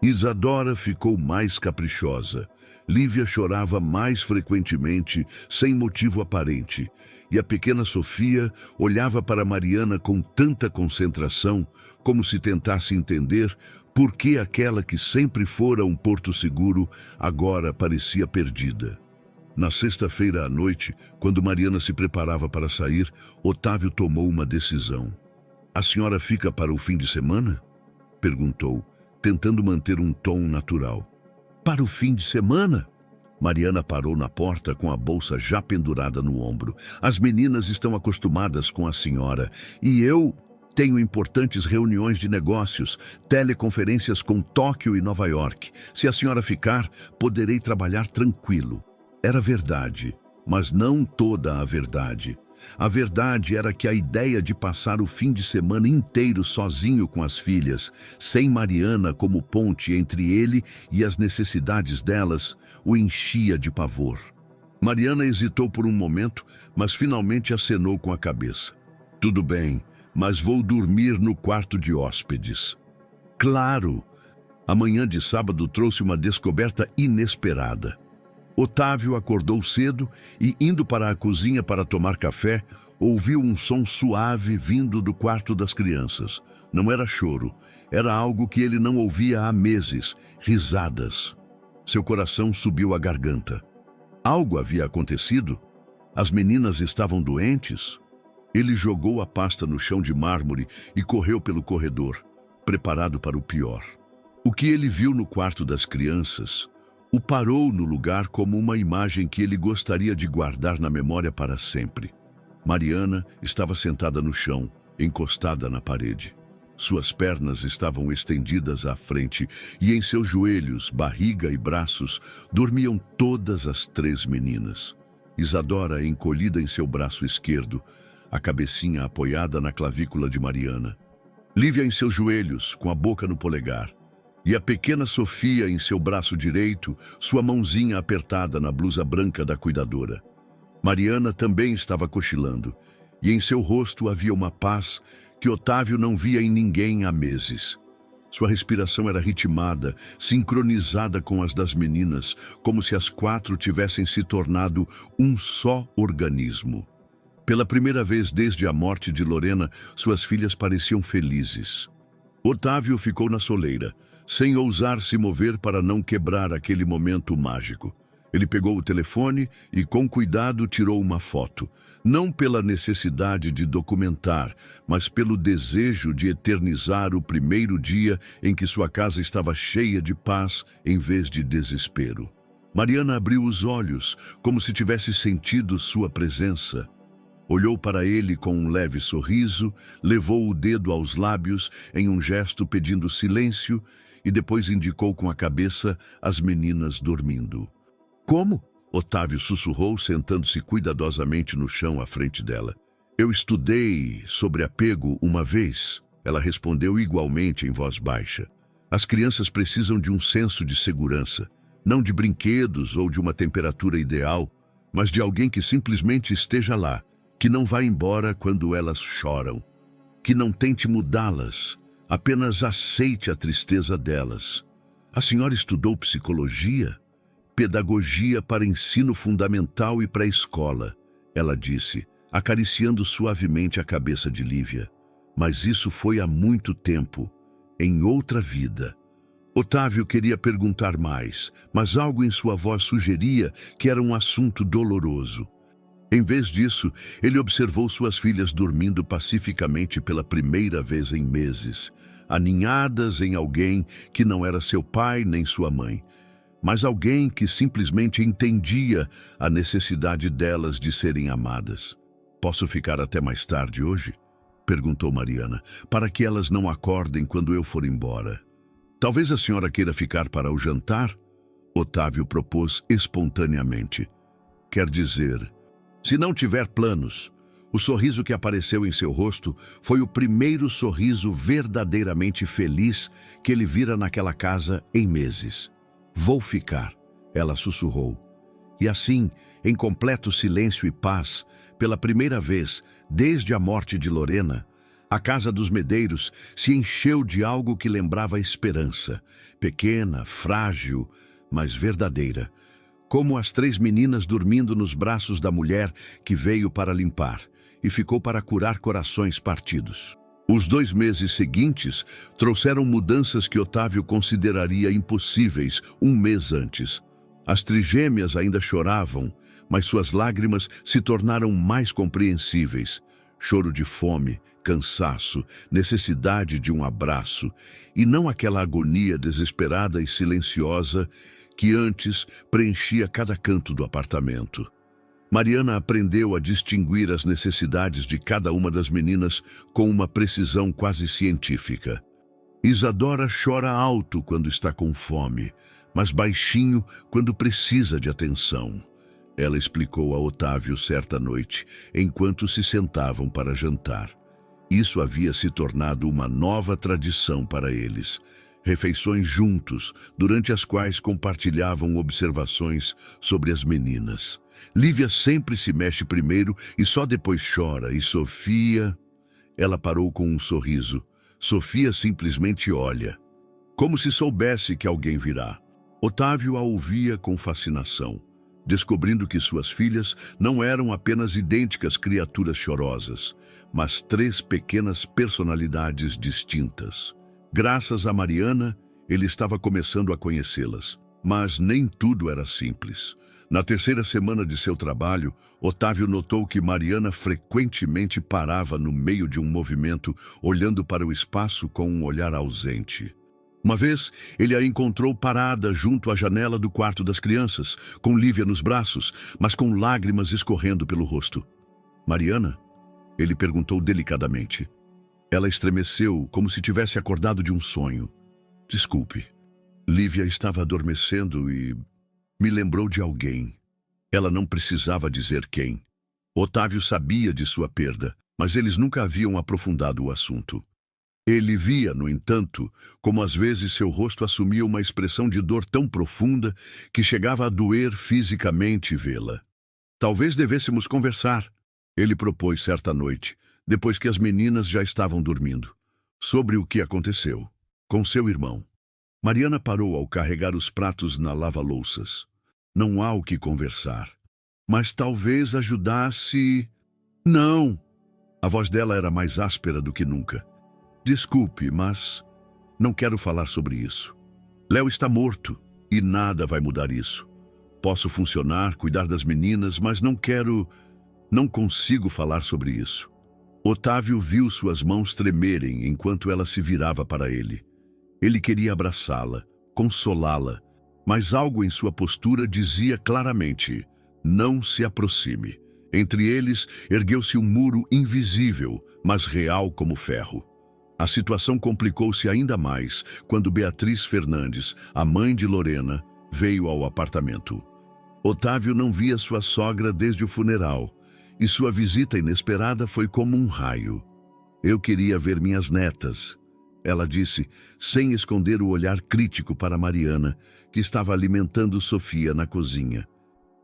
Isadora ficou mais caprichosa. Lívia chorava mais frequentemente, sem motivo aparente, e a pequena Sofia olhava para Mariana com tanta concentração, como se tentasse entender por que aquela que sempre fora um porto seguro agora parecia perdida. Na sexta-feira à noite, quando Mariana se preparava para sair, Otávio tomou uma decisão. "A senhora fica para o fim de semana?" perguntou, tentando manter um tom natural. "Para o fim de semana?" Mariana parou na porta com a bolsa já pendurada no ombro. "As meninas estão acostumadas com a senhora e eu tenho importantes reuniões de negócios, teleconferências com Tóquio e Nova York. Se a senhora ficar, poderei trabalhar tranquilo." Era verdade, mas não toda a verdade. A verdade era que a ideia de passar o fim de semana inteiro sozinho com as filhas, sem Mariana como ponte entre ele e as necessidades delas, o enchia de pavor. Mariana hesitou por um momento, mas finalmente acenou com a cabeça. "Tudo bem, mas vou dormir no quarto de hóspedes." "Claro!" A manhã de sábado trouxe uma descoberta inesperada. Otávio acordou cedo e, indo para a cozinha para tomar café, ouviu um som suave vindo do quarto das crianças. Não era choro, era algo que ele não ouvia há meses, risadas. Seu coração subiu à garganta. Algo havia acontecido? As meninas estavam doentes? Ele jogou a pasta no chão de mármore e correu pelo corredor, preparado para o pior. O que ele viu no quarto das crianças o parou no lugar como uma imagem que ele gostaria de guardar na memória para sempre. Mariana estava sentada no chão, encostada na parede. Suas pernas estavam estendidas à frente e em seus joelhos, barriga e braços dormiam todas as 3 meninas. Isadora encolhida em seu braço esquerdo, a cabecinha apoiada na clavícula de Mariana. Lívia em seus joelhos, com a boca no polegar. E a pequena Sofia em seu braço direito, sua mãozinha apertada na blusa branca da cuidadora. Mariana também estava cochilando, e em seu rosto havia uma paz que Otávio não via em ninguém há meses. Sua respiração era ritmada, sincronizada com as das meninas, como se as 4 tivessem se tornado um só organismo. Pela primeira vez desde a morte de Lorena, suas filhas pareciam felizes. Otávio ficou na soleira, sem ousar se mover para não quebrar aquele momento mágico. Ele pegou o telefone e, com cuidado, tirou uma foto. Não pela necessidade de documentar, mas pelo desejo de eternizar o primeiro dia em que sua casa estava cheia de paz em vez de desespero. Mariana abriu os olhos, como se tivesse sentido sua presença. Olhou para ele com um leve sorriso, levou o dedo aos lábios em um gesto pedindo silêncio e depois indicou com a cabeça as meninas dormindo. Como? Otávio sussurrou, sentando-se cuidadosamente no chão à frente dela. Eu estudei sobre apego uma vez, ela respondeu igualmente em voz baixa. As crianças precisam de um senso de segurança, não de brinquedos ou de uma temperatura ideal, mas de alguém que simplesmente esteja lá, que não vá embora quando elas choram, que não tente mudá-las, apenas aceite a tristeza delas. A senhora estudou psicologia? Pedagogia para ensino fundamental e pré-escola, ela disse, acariciando suavemente a cabeça de Lívia. Mas isso foi há muito tempo, em outra vida. Otávio queria perguntar mais, mas algo em sua voz sugeria que era um assunto doloroso. Em vez disso, ele observou suas filhas dormindo pacificamente pela primeira vez em meses, aninhadas em alguém que não era seu pai nem sua mãe, mas alguém que simplesmente entendia a necessidade delas de serem amadas. Posso ficar até mais tarde hoje? Perguntou Mariana, para que elas não acordem quando eu for embora. Talvez a senhora queira ficar para o jantar? Otávio propôs espontaneamente. Quer dizer, se não tiver planos, o sorriso que apareceu em seu rosto foi o primeiro sorriso verdadeiramente feliz que ele vira naquela casa em meses. Vou ficar, ela sussurrou. E assim, em completo silêncio e paz, pela primeira vez desde a morte de Lorena, a casa dos Medeiros se encheu de algo que lembrava a esperança, pequena, frágil, mas verdadeira. Como as 3 meninas dormindo nos braços da mulher que veio para limpar e ficou para curar corações partidos. Os 2 meses seguintes trouxeram mudanças que Otávio consideraria impossíveis 1 mês antes. As trigêmeas ainda choravam, mas suas lágrimas se tornaram mais compreensíveis. Choro de fome, cansaço, necessidade de um abraço, e não aquela agonia desesperada e silenciosa que antes preenchia cada canto do apartamento. Mariana aprendeu a distinguir as necessidades de cada uma das meninas com uma precisão quase científica. Isadora chora alto quando está com fome, mas baixinho quando precisa de atenção. Ela explicou a Otávio certa noite, enquanto se sentavam para jantar. Isso havia se tornado uma nova tradição para eles. Refeições juntos, durante as quais compartilhavam observações sobre as meninas. Lívia sempre se mexe primeiro e só depois chora, e Sofia... Ela parou com um sorriso. Sofia simplesmente olha, como se soubesse que alguém virá. Otávio a ouvia com fascinação. descobrindo que suas filhas não eram apenas idênticas criaturas chorosas, mas 3 pequenas personalidades distintas. Graças a Mariana, ele estava começando a conhecê-las. Mas nem tudo era simples. Na terceira semana de seu trabalho, Otávio notou que Mariana frequentemente parava no meio de um movimento, olhando para o espaço com um olhar ausente. Uma vez, ele a encontrou parada junto à janela do quarto das crianças, com Lívia nos braços, mas com lágrimas escorrendo pelo rosto. "Mariana?" ele perguntou delicadamente. Ela estremeceu, como se tivesse acordado de um sonho. "Desculpe. Lívia estava adormecendo e me lembrou de alguém." Ela não precisava dizer quem. Otávio sabia de sua perda, mas eles nunca haviam aprofundado o assunto. Ele via, no entanto, como às vezes seu rosto assumia uma expressão de dor tão profunda que chegava a doer fisicamente vê-la. "Talvez devêssemos conversar", ele propôs certa noite, depois que as meninas já estavam dormindo, "sobre o que aconteceu com seu irmão." Mariana parou ao carregar os pratos na lava-louças. "Não há o que conversar. Mas talvez ajudasse..." "Não!" A voz dela era mais áspera do que nunca. "Desculpe, mas não quero falar sobre isso. Léo está morto e nada vai mudar isso. Posso funcionar, cuidar das meninas, mas não consigo falar sobre isso." Otávio viu suas mãos tremerem enquanto ela se virava para ele. Ele queria abraçá-la, consolá-la, mas algo em sua postura dizia claramente: não se aproxime. Entre eles, ergueu-se um muro invisível, mas real como ferro. A situação complicou-se ainda mais quando Beatriz Fernandes, a mãe de Lorena, veio ao apartamento. Otávio não via sua sogra desde o funeral, e sua visita inesperada foi como um raio. "Eu queria ver minhas netas", ela disse, sem esconder o olhar crítico para Mariana, que estava alimentando Sofia na cozinha.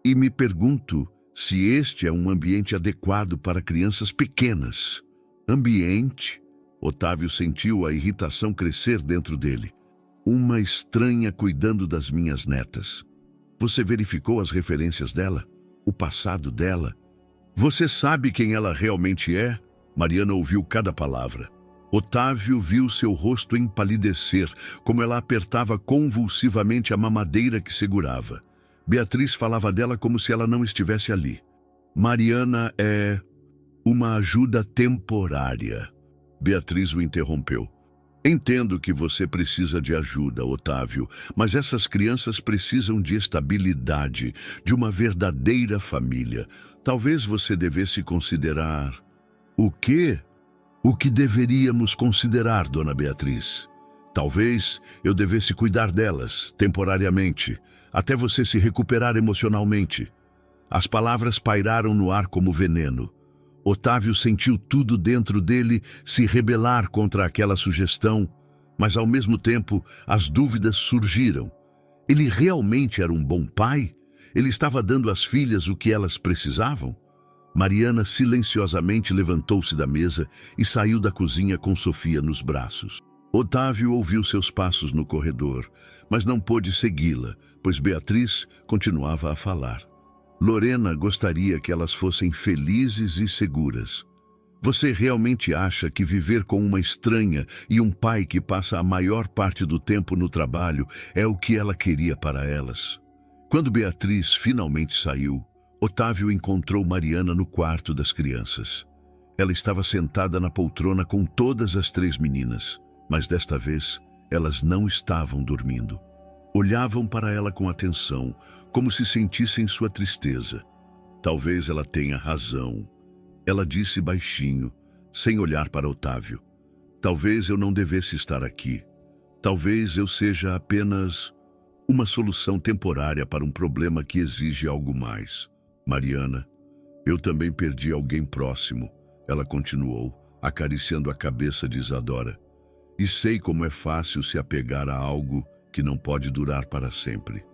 "E me pergunto se este é um ambiente adequado para crianças pequenas." "Ambiente?" Otávio sentiu a irritação crescer dentro dele. "Uma estranha cuidando das minhas netas. Você verificou as referências dela? O passado dela? Você sabe quem ela realmente é?" Mariana ouviu cada palavra. Otávio viu seu rosto empalidecer, como ela apertava convulsivamente a mamadeira que segurava. Beatriz falava dela como se ela não estivesse ali. "Mariana é uma ajuda temporária." Beatriz o interrompeu. "Entendo que você precisa de ajuda, Otávio, mas essas crianças precisam de estabilidade, de uma verdadeira família. Talvez você devesse considerar..." "O quê?" "O que deveríamos considerar, dona Beatriz? Talvez eu devesse cuidar delas, temporariamente, até você se recuperar emocionalmente." As palavras pairaram no ar como veneno. Otávio sentiu tudo dentro dele se rebelar contra aquela sugestão, mas ao mesmo tempo as dúvidas surgiram. Ele realmente era um bom pai? Ele estava dando às filhas o que elas precisavam? Mariana silenciosamente levantou-se da mesa e saiu da cozinha com Sofia nos braços. Otávio ouviu seus passos no corredor, mas não pôde segui-la, pois Beatriz continuava a falar. Lorena gostaria que elas fossem felizes e seguras. Você realmente acha que viver com uma estranha e um pai que passa a maior parte do tempo no trabalho é o que ela queria para elas? Quando Beatriz finalmente saiu, Otávio encontrou Mariana no quarto das crianças. Ela estava sentada na poltrona com todas as 3 meninas, mas desta vez elas não estavam dormindo. Olhavam para ela com atenção, como se sentissem sua tristeza. Talvez ela tenha razão. Ela disse baixinho, sem olhar para Otávio. Talvez eu não devesse estar aqui. Talvez eu seja apenas uma solução temporária para um problema que exige algo mais. Mariana, eu também perdi alguém próximo, ela continuou, acariciando a cabeça de Isadora. E sei como é fácil se apegar a algo que não pode durar para sempre.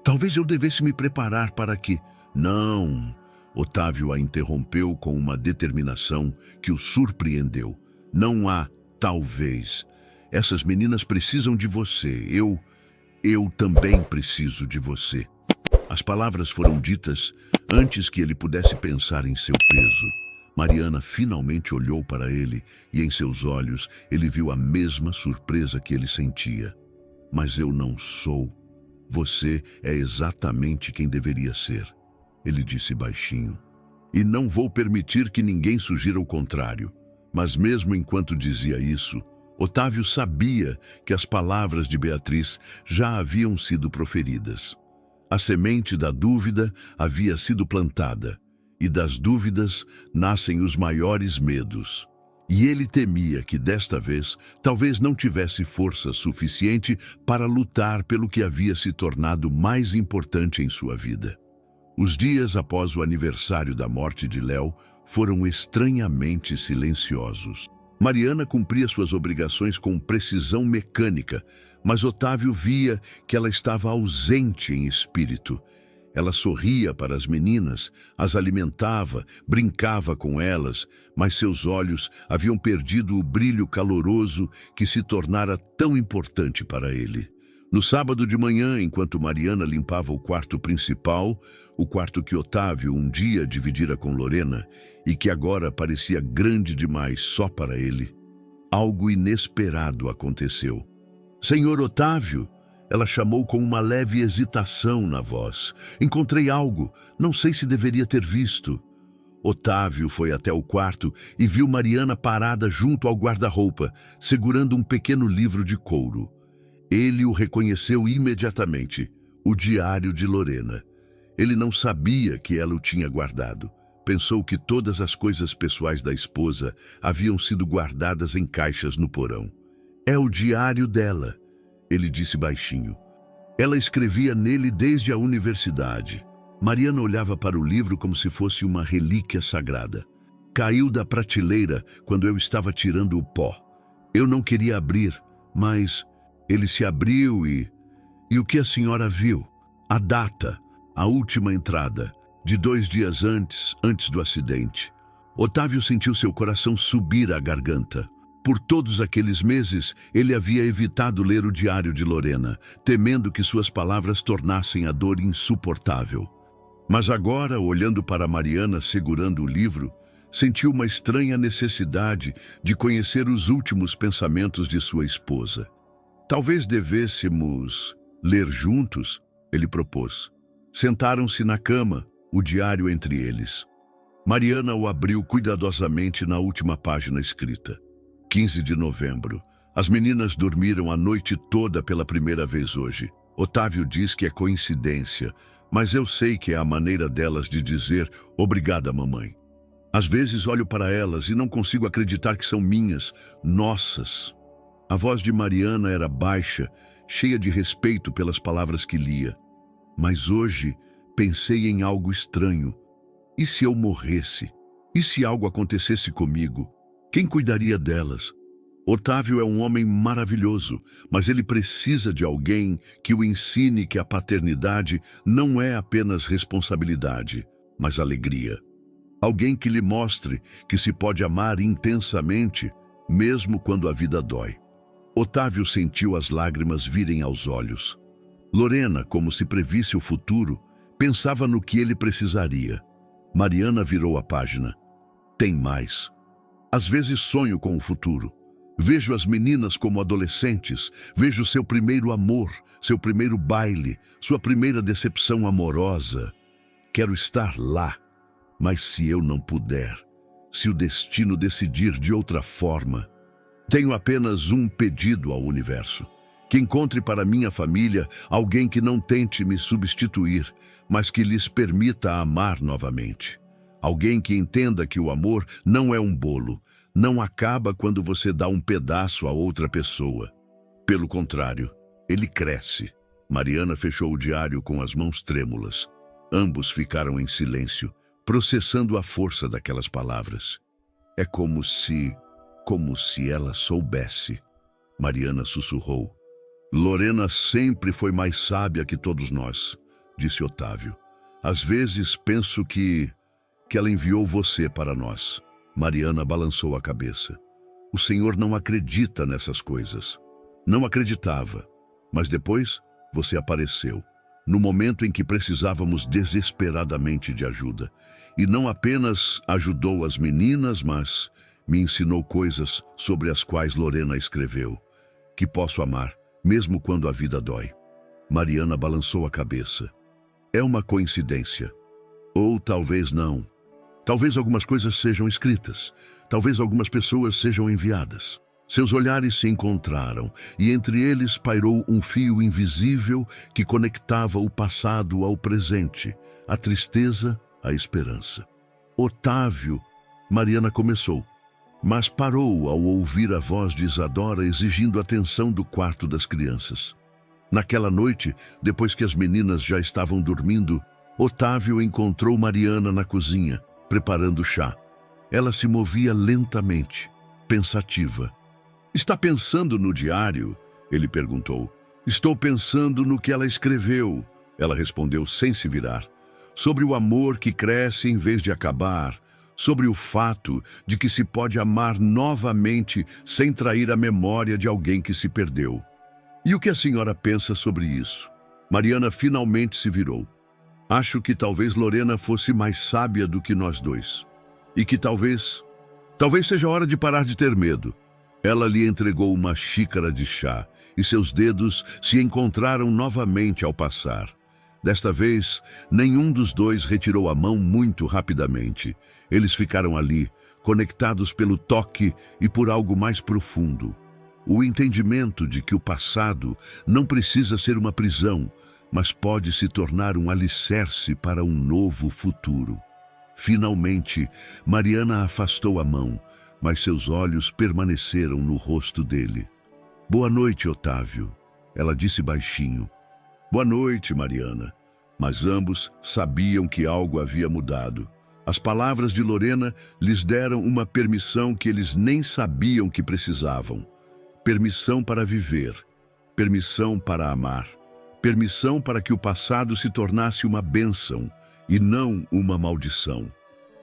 Talvez eu devesse me preparar para que... Não! Otávio a interrompeu com uma determinação que o surpreendeu. Não há talvez. Essas meninas precisam de você. Eu também preciso de você. As palavras foram ditas antes que ele pudesse pensar em seu peso. Mariana finalmente olhou para ele e em seus olhos ele viu a mesma surpresa que ele sentia. Mas eu não sou. Você é exatamente quem deveria ser, ele disse baixinho. E não vou permitir que ninguém sugira o contrário. Mas mesmo enquanto dizia isso, Otávio sabia que as palavras de Beatriz já haviam sido proferidas. A semente da dúvida havia sido plantada, e das dúvidas nascem os maiores medos. E ele temia que desta vez talvez não tivesse força suficiente para lutar pelo que havia se tornado mais importante em sua vida. Os dias após o aniversário da morte de Léo foram estranhamente silenciosos. Mariana cumpria suas obrigações com precisão mecânica, mas Otávio via que ela estava ausente em espírito. Ela sorria para as meninas, as alimentava, brincava com elas, mas seus olhos haviam perdido o brilho caloroso que se tornara tão importante para ele. No sábado de manhã, enquanto Mariana limpava o quarto principal, o quarto que Otávio um dia dividira com Lorena e que agora parecia grande demais só para ele, algo inesperado aconteceu. "Senhor Otávio", ela chamou com uma leve hesitação na voz. "Encontrei algo, não sei se deveria ter visto." Otávio foi até o quarto e viu Mariana parada junto ao guarda-roupa, segurando um pequeno livro de couro. Ele o reconheceu imediatamente, o diário de Lorena. Ele não sabia que ela o tinha guardado. Pensou que todas as coisas pessoais da esposa haviam sido guardadas em caixas no porão. "É o diário dela", ele disse baixinho. Ela escrevia nele desde a universidade. Mariana olhava para o livro como se fosse uma relíquia sagrada. "Caiu da prateleira quando eu estava tirando o pó. Eu não queria abrir, mas ele se abriu e o que a senhora viu? A data, a última entrada, de 2 dias antes do acidente." Otávio sentiu seu coração subir à garganta. Por todos aqueles meses, ele havia evitado ler o diário de Lorena, temendo que suas palavras tornassem a dor insuportável. Mas agora, olhando para Mariana segurando o livro, sentiu uma estranha necessidade de conhecer os últimos pensamentos de sua esposa. "Talvez devêssemos ler juntos", ele propôs. Sentaram-se na cama, o diário entre eles. Mariana o abriu cuidadosamente na última página escrita. 15 de novembro. As meninas dormiram a noite toda pela primeira vez hoje. Otávio diz que é coincidência, mas eu sei que é a maneira delas de dizer "obrigada, mamãe". Às vezes olho para elas e não consigo acreditar que são minhas, nossas. A voz de Mariana era baixa, cheia de respeito pelas palavras que lia. Mas hoje pensei em algo estranho. E se eu morresse? E se algo acontecesse comigo? Quem cuidaria delas? Otávio é um homem maravilhoso, mas ele precisa de alguém que o ensine que a paternidade não é apenas responsabilidade, mas alegria. Alguém que lhe mostre que se pode amar intensamente, mesmo quando a vida dói. Otávio sentiu as lágrimas virem aos olhos. Lorena, como se previsse o futuro, pensava no que ele precisaria. Mariana virou a página. "Tem mais. Às vezes sonho com o futuro. Vejo as meninas como adolescentes, vejo seu primeiro amor, seu primeiro baile, sua primeira decepção amorosa. Quero estar lá, mas se eu não puder, se o destino decidir de outra forma, tenho apenas um pedido ao universo. Que encontre para minha família alguém que não tente me substituir, mas que lhes permita amar novamente. Alguém que entenda que o amor não é um bolo, não acaba quando você dá um pedaço a outra pessoa. Pelo contrário, ele cresce." Mariana fechou o diário com as mãos trêmulas. Ambos ficaram em silêncio, processando a força daquelas palavras. "É como se ela soubesse", Mariana sussurrou. "Lorena sempre foi mais sábia que todos nós", disse Otávio. "Às vezes penso que ela enviou você para nós." Mariana balançou a cabeça. "O senhor não acredita nessas coisas." "Não acreditava, mas depois você apareceu. no momento em que precisávamos desesperadamente de ajuda. E não apenas ajudou as meninas, mas me ensinou coisas sobre as quais Lorena escreveu. Que posso amar, mesmo quando a vida dói. Mariana balançou a cabeça. É uma coincidência. Ou talvez não. Talvez algumas coisas sejam escritas. Talvez algumas pessoas sejam enviadas. Seus olhares se encontraram, e entre eles pairou um fio invisível que conectava o passado ao presente, a tristeza à esperança. Otávio, Mariana começou, mas parou ao ouvir a voz de Isadora exigindo atenção do quarto das crianças. Naquela noite, depois que as meninas já estavam dormindo, Otávio encontrou Mariana na cozinha, preparando chá. Ela se movia lentamente, pensativa. "Está pensando no diário?" ele perguntou. "Estou pensando no que ela escreveu", ela respondeu sem se virar. "Sobre o amor que cresce em vez de acabar, sobre o fato de que se pode amar novamente sem trair a memória de alguém que se perdeu." "E o que a senhora pensa sobre isso?" Mariana finalmente se virou. "Acho que talvez Lorena fosse mais sábia do que nós dois. E que talvez seja hora de parar de ter medo." Ela lhe entregou uma xícara de chá e seus dedos se encontraram novamente ao passar. Desta vez, nenhum dos dois retirou a mão muito rapidamente. Eles ficaram ali, conectados pelo toque e por algo mais profundo. O entendimento de que o passado não precisa ser uma prisão, mas pode se tornar um alicerce para um novo futuro. Finalmente, Mariana afastou a mão, mas seus olhos permaneceram no rosto dele. "Boa noite, Otávio", ela disse baixinho. "Boa noite, Mariana." Mas ambos sabiam que algo havia mudado. As palavras de Lorena lhes deram uma permissão que eles nem sabiam que precisavam. Permissão para viver, permissão para amar, permissão para que o passado se tornasse uma bênção e não uma maldição.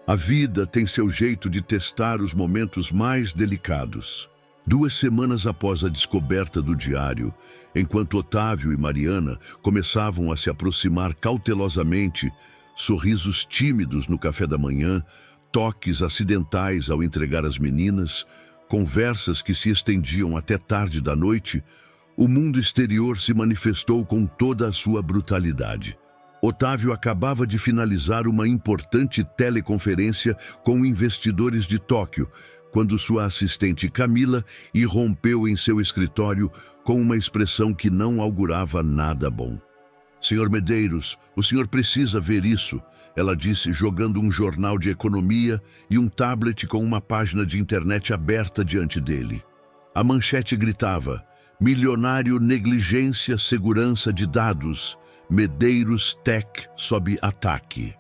A vida tem seu jeito de testar os momentos mais delicados. 2 semanas após a descoberta do diário, enquanto Otávio e Mariana começavam a se aproximar cautelosamente, sorrisos tímidos no café da manhã, toques acidentais ao entregar as meninas, conversas que se estendiam até tarde da noite, o mundo exterior se manifestou com toda a sua brutalidade. Otávio acabava de finalizar uma importante teleconferência com investidores de Tóquio, quando sua assistente Camila irrompeu em seu escritório com uma expressão que não augurava nada bom. "Senhor Medeiros, o senhor precisa ver isso", ela disse, jogando um jornal de economia e um tablet com uma página de internet aberta diante dele. A manchete gritava: "Milionário negligência segurança de dados. Medeiros Tech sob ataque."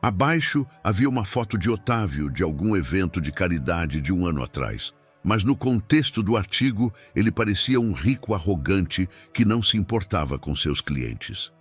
Abaixo havia uma foto de Otávio de algum evento de caridade de um ano atrás. Mas no contexto do artigo, ele parecia um rico arrogante que não se importava com seus clientes.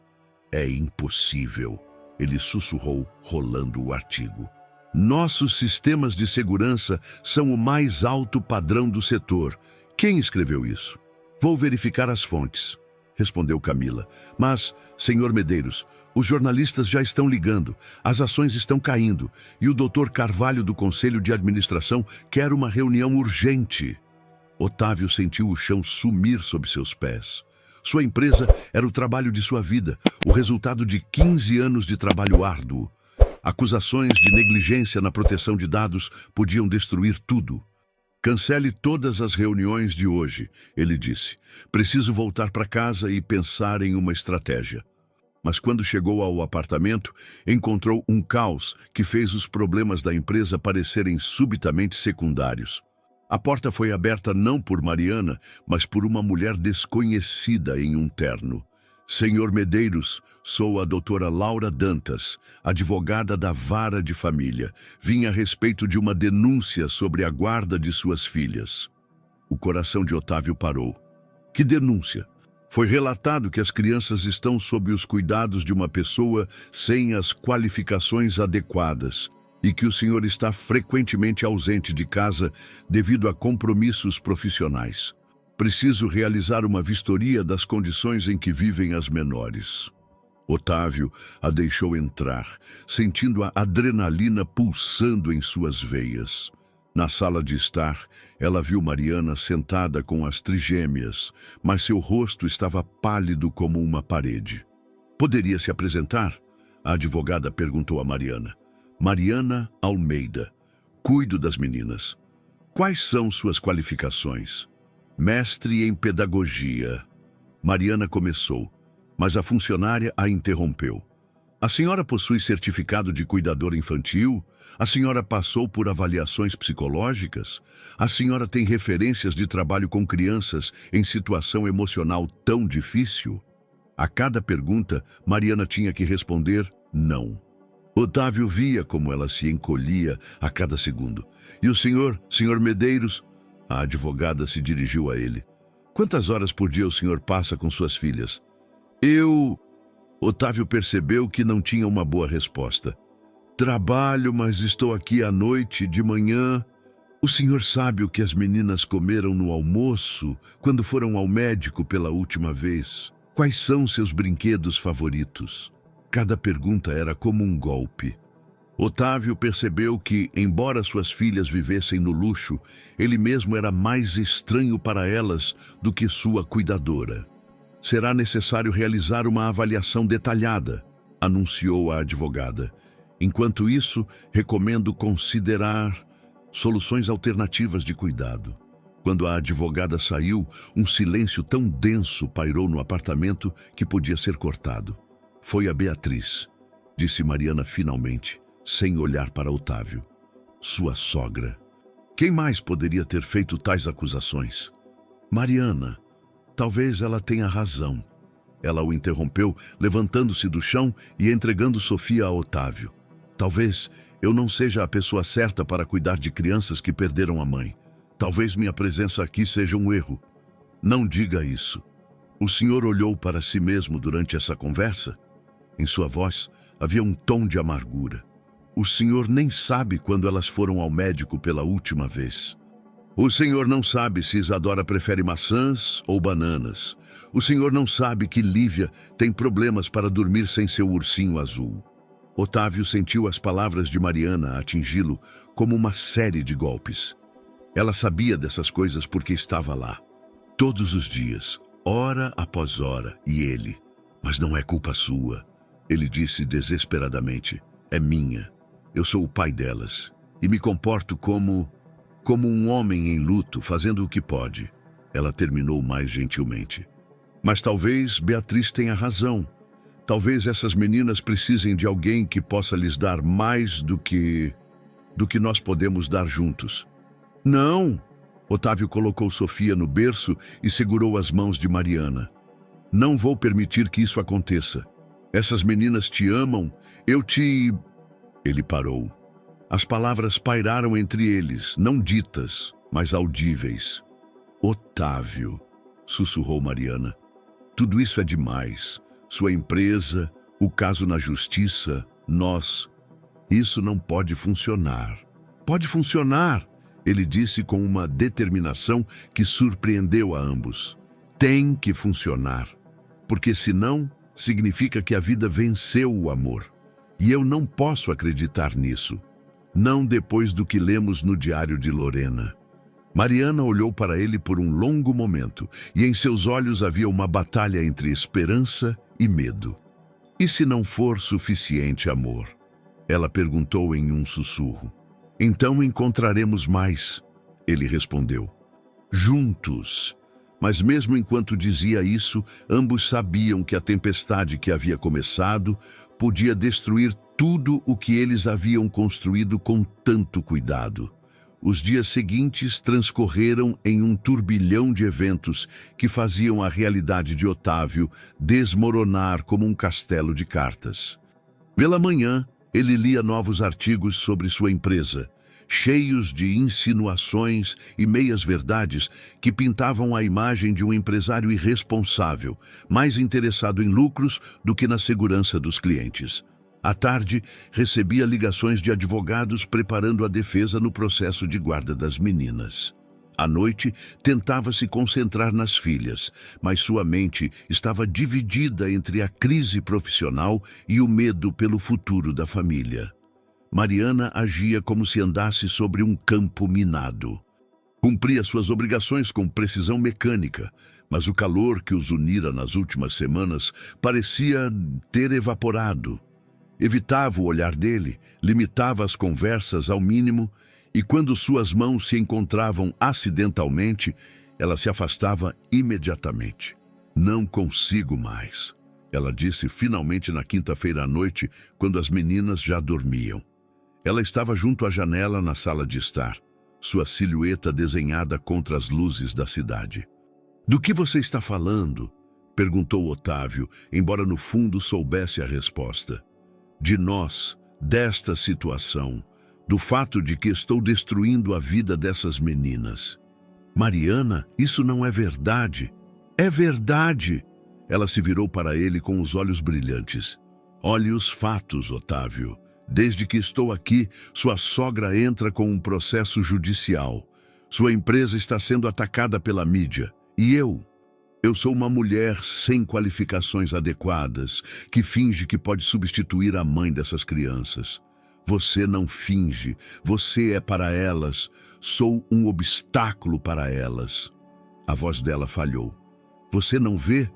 "É impossível", ele sussurrou, rolando o artigo. "Nossos sistemas de segurança são o mais alto padrão do setor. Quem escreveu isso?" "Vou verificar as fontes", respondeu Camila. "Mas, senhor Medeiros, os jornalistas já estão ligando, as ações estão caindo e o Dr. Carvalho do Conselho de Administração quer uma reunião urgente." Otávio sentiu o chão sumir sob seus pés. Sua empresa era o trabalho de sua vida, o resultado de 15 anos de trabalho árduo. Acusações de negligência na proteção de dados podiam destruir tudo. "Cancele todas as reuniões de hoje", ele disse. "Preciso voltar para casa e pensar em uma estratégia." Mas quando chegou ao apartamento, encontrou um caos que fez os problemas da empresa parecerem subitamente secundários. A porta foi aberta não por Mariana, mas por uma mulher desconhecida em um terno. "Senhor Medeiros, sou a doutora Laura Dantas, advogada da Vara de Família. Vim a respeito de uma denúncia sobre a guarda de suas filhas." O coração de Otávio parou. "Que denúncia?" "Foi relatado que as crianças estão sob os cuidados de uma pessoa sem as qualificações adequadas e que o senhor está frequentemente ausente de casa devido a compromissos profissionais. Preciso realizar uma vistoria das condições em que vivem as menores." Otávio a deixou entrar, sentindo a adrenalina pulsando em suas veias. Na sala de estar, ela viu Mariana sentada com as trigêmeas, mas seu rosto estava pálido como uma parede. Poderia se apresentar? A advogada perguntou a Mariana. Mariana Almeida. Cuido das meninas. Quais são suas qualificações? Mestre em pedagogia. Mariana começou, mas a funcionária a interrompeu. A senhora possui certificado de cuidadora infantil? A senhora passou por avaliações psicológicas? A senhora tem referências de trabalho com crianças em situação emocional tão difícil? A cada pergunta, Mariana tinha que responder não. Otávio via como ela se encolhia a cada segundo. E o senhor Medeiros? A advogada se dirigiu a ele. Quantas horas por dia o senhor passa com suas filhas? Otávio percebeu que não tinha uma boa resposta. Trabalho, mas estou aqui à noite, de manhã. O senhor sabe o que as meninas comeram no almoço quando foram ao médico pela última vez? Quais são seus brinquedos favoritos? Cada pergunta era como um golpe. Otávio percebeu que, embora suas filhas vivessem no luxo, ele mesmo era mais estranho para elas do que sua cuidadora. Será necessário realizar uma avaliação detalhada, anunciou a advogada. Enquanto isso, recomendo considerar soluções alternativas de cuidado. Quando a advogada saiu, um silêncio tão denso pairou no apartamento que podia ser cortado. Foi a Beatriz, disse Mariana finalmente, sem olhar para Otávio. Sua sogra. Quem mais poderia ter feito tais acusações? Mariana. Talvez ela tenha razão. Ela o interrompeu, levantando-se do chão e entregando Sofia a Otávio. Talvez eu não seja a pessoa certa para cuidar de crianças que perderam a mãe. Talvez minha presença aqui seja um erro. Não diga isso. O senhor olhou para si mesmo durante essa conversa? Em sua voz havia um tom de amargura. O senhor nem sabe quando elas foram ao médico pela última vez. O senhor não sabe se Isadora prefere maçãs ou bananas. O senhor não sabe que Lívia tem problemas para dormir sem seu ursinho azul. Otávio sentiu as palavras de Mariana atingi-lo como uma série de golpes. Ela sabia dessas coisas porque estava lá. Todos os dias, hora após hora, e ele. Mas não é culpa sua. Ele disse desesperadamente. É minha. Eu sou o pai delas. E me comporto como um homem em luto, fazendo o que pode. Ela terminou mais gentilmente. Mas talvez Beatriz tenha razão. Talvez essas meninas precisem de alguém que possa lhes dar mais do que nós podemos dar juntos. Não! Otávio colocou Sofia no berço e segurou as mãos de Mariana. Não vou permitir que isso aconteça. Essas meninas te amam. Ele parou. As palavras pairaram entre eles, não ditas, mas audíveis. Otávio, sussurrou Mariana. Tudo isso é demais. Sua empresa, o caso na justiça, nós. Isso não pode funcionar. Pode funcionar, ele disse com uma determinação que surpreendeu a ambos. Tem que funcionar, porque senão significa que a vida venceu o amor. E eu não posso acreditar nisso. Não depois do que lemos no diário de Lorena. Mariana olhou para ele por um longo momento, e em seus olhos havia uma batalha entre esperança e medo. E se não for suficiente amor? Ela perguntou em um sussurro. Então encontraremos mais, ele respondeu. Juntos. Mas mesmo enquanto dizia isso, ambos sabiam que a tempestade que havia começado podia destruir tudo o que eles haviam construído com tanto cuidado. Os dias seguintes transcorreram em um turbilhão de eventos que faziam a realidade de Otávio desmoronar como um castelo de cartas. Pela manhã, ele lia novos artigos sobre sua empresa, cheios de insinuações e meias-verdades que pintavam a imagem de um empresário irresponsável, mais interessado em lucros do que na segurança dos clientes. À tarde, recebia ligações de advogados preparando a defesa no processo de guarda das meninas. À noite, tentava se concentrar nas filhas, mas sua mente estava dividida entre a crise profissional e o medo pelo futuro da família. Mariana agia como se andasse sobre um campo minado. Cumpria suas obrigações com precisão mecânica, mas o calor que os unira nas últimas semanas parecia ter evaporado. Evitava o olhar dele, limitava as conversas ao mínimo, e quando suas mãos se encontravam acidentalmente, ela se afastava imediatamente. Não consigo mais, ela disse finalmente na quinta-feira à noite, quando as meninas já dormiam. Ela estava junto à janela na sala de estar, sua silhueta desenhada contra as luzes da cidade. "Do que você está falando?" perguntou Otávio, embora no fundo soubesse a resposta. "De nós, desta situação, do fato de que estou destruindo a vida dessas meninas." "Mariana, isso não é verdade." "É verdade." Ela se virou para ele com os olhos brilhantes. "Olhe os fatos, Otávio. Desde que estou aqui, sua sogra entra com um processo judicial. Sua empresa está sendo atacada pela mídia. E eu sou uma mulher sem qualificações adequadas, que finge que pode substituir a mãe dessas crianças. Você não finge, você é para elas. Sou um obstáculo para elas." A voz dela falhou. "Você não vê?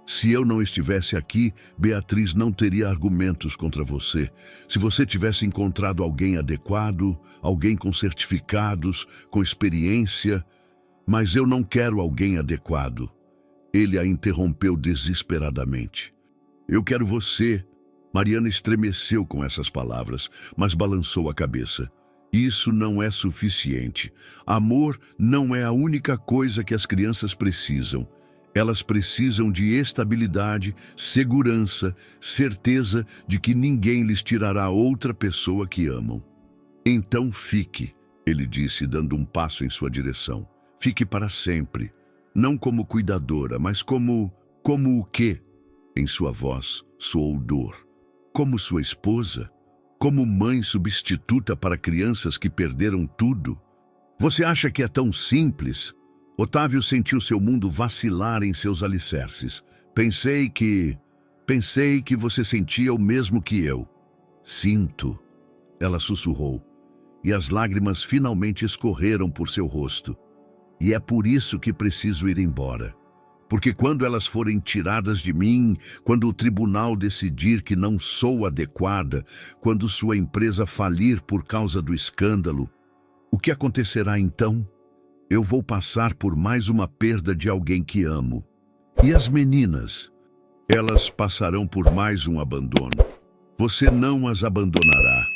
Se eu não estivesse aqui, Beatriz não teria argumentos contra você. Se você tivesse encontrado alguém adequado, alguém com certificados, com experiência... Mas eu não quero alguém adequado." Ele a interrompeu desesperadamente. "Eu quero você." Mariana estremeceu com essas palavras, mas balançou a cabeça. "Isso não é suficiente. Amor não é a única coisa que as crianças precisam. Elas precisam de estabilidade, segurança, certeza de que ninguém lhes tirará outra pessoa que amam." "Então fique," ele disse, dando um passo em sua direção. "Fique para sempre. Não como cuidadora, mas como o quê?" Em sua voz soou dor. "Como sua esposa? Como mãe substituta para crianças que perderam tudo? Você acha que é tão simples?" Otávio sentiu seu mundo vacilar em seus alicerces. Pensei que você sentia o mesmo que eu." "Sinto," ela sussurrou, e as lágrimas finalmente escorreram por seu rosto. "E é por isso que preciso ir embora. Porque quando elas forem tiradas de mim, quando o tribunal decidir que não sou adequada, quando sua empresa falir por causa do escândalo, o que acontecerá então? Eu vou passar por mais uma perda de alguém que amo. E as meninas? Elas passarão por mais um abandono. Você não as abandonará."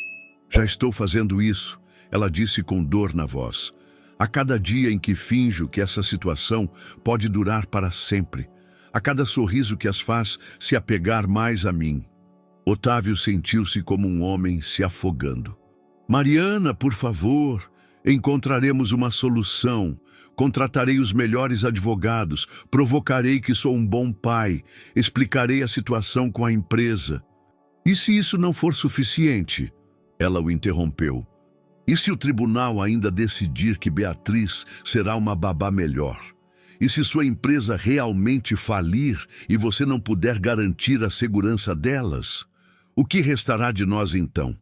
"Já estou fazendo isso," ela disse com dor na voz. "A cada dia em que finjo que essa situação pode durar para sempre, a cada sorriso que as faz se apegar mais a mim." Otávio sentiu-se como um homem se afogando. "Mariana, por favor, encontraremos uma solução. Contratarei os melhores advogados, provocarei que sou um bom pai, explicarei a situação com a empresa." "E se isso não for suficiente?" Ela o interrompeu. "E se o tribunal ainda decidir que Beatriz será uma babá melhor? E se sua empresa realmente falir e você não puder garantir a segurança delas? O que restará de nós então?"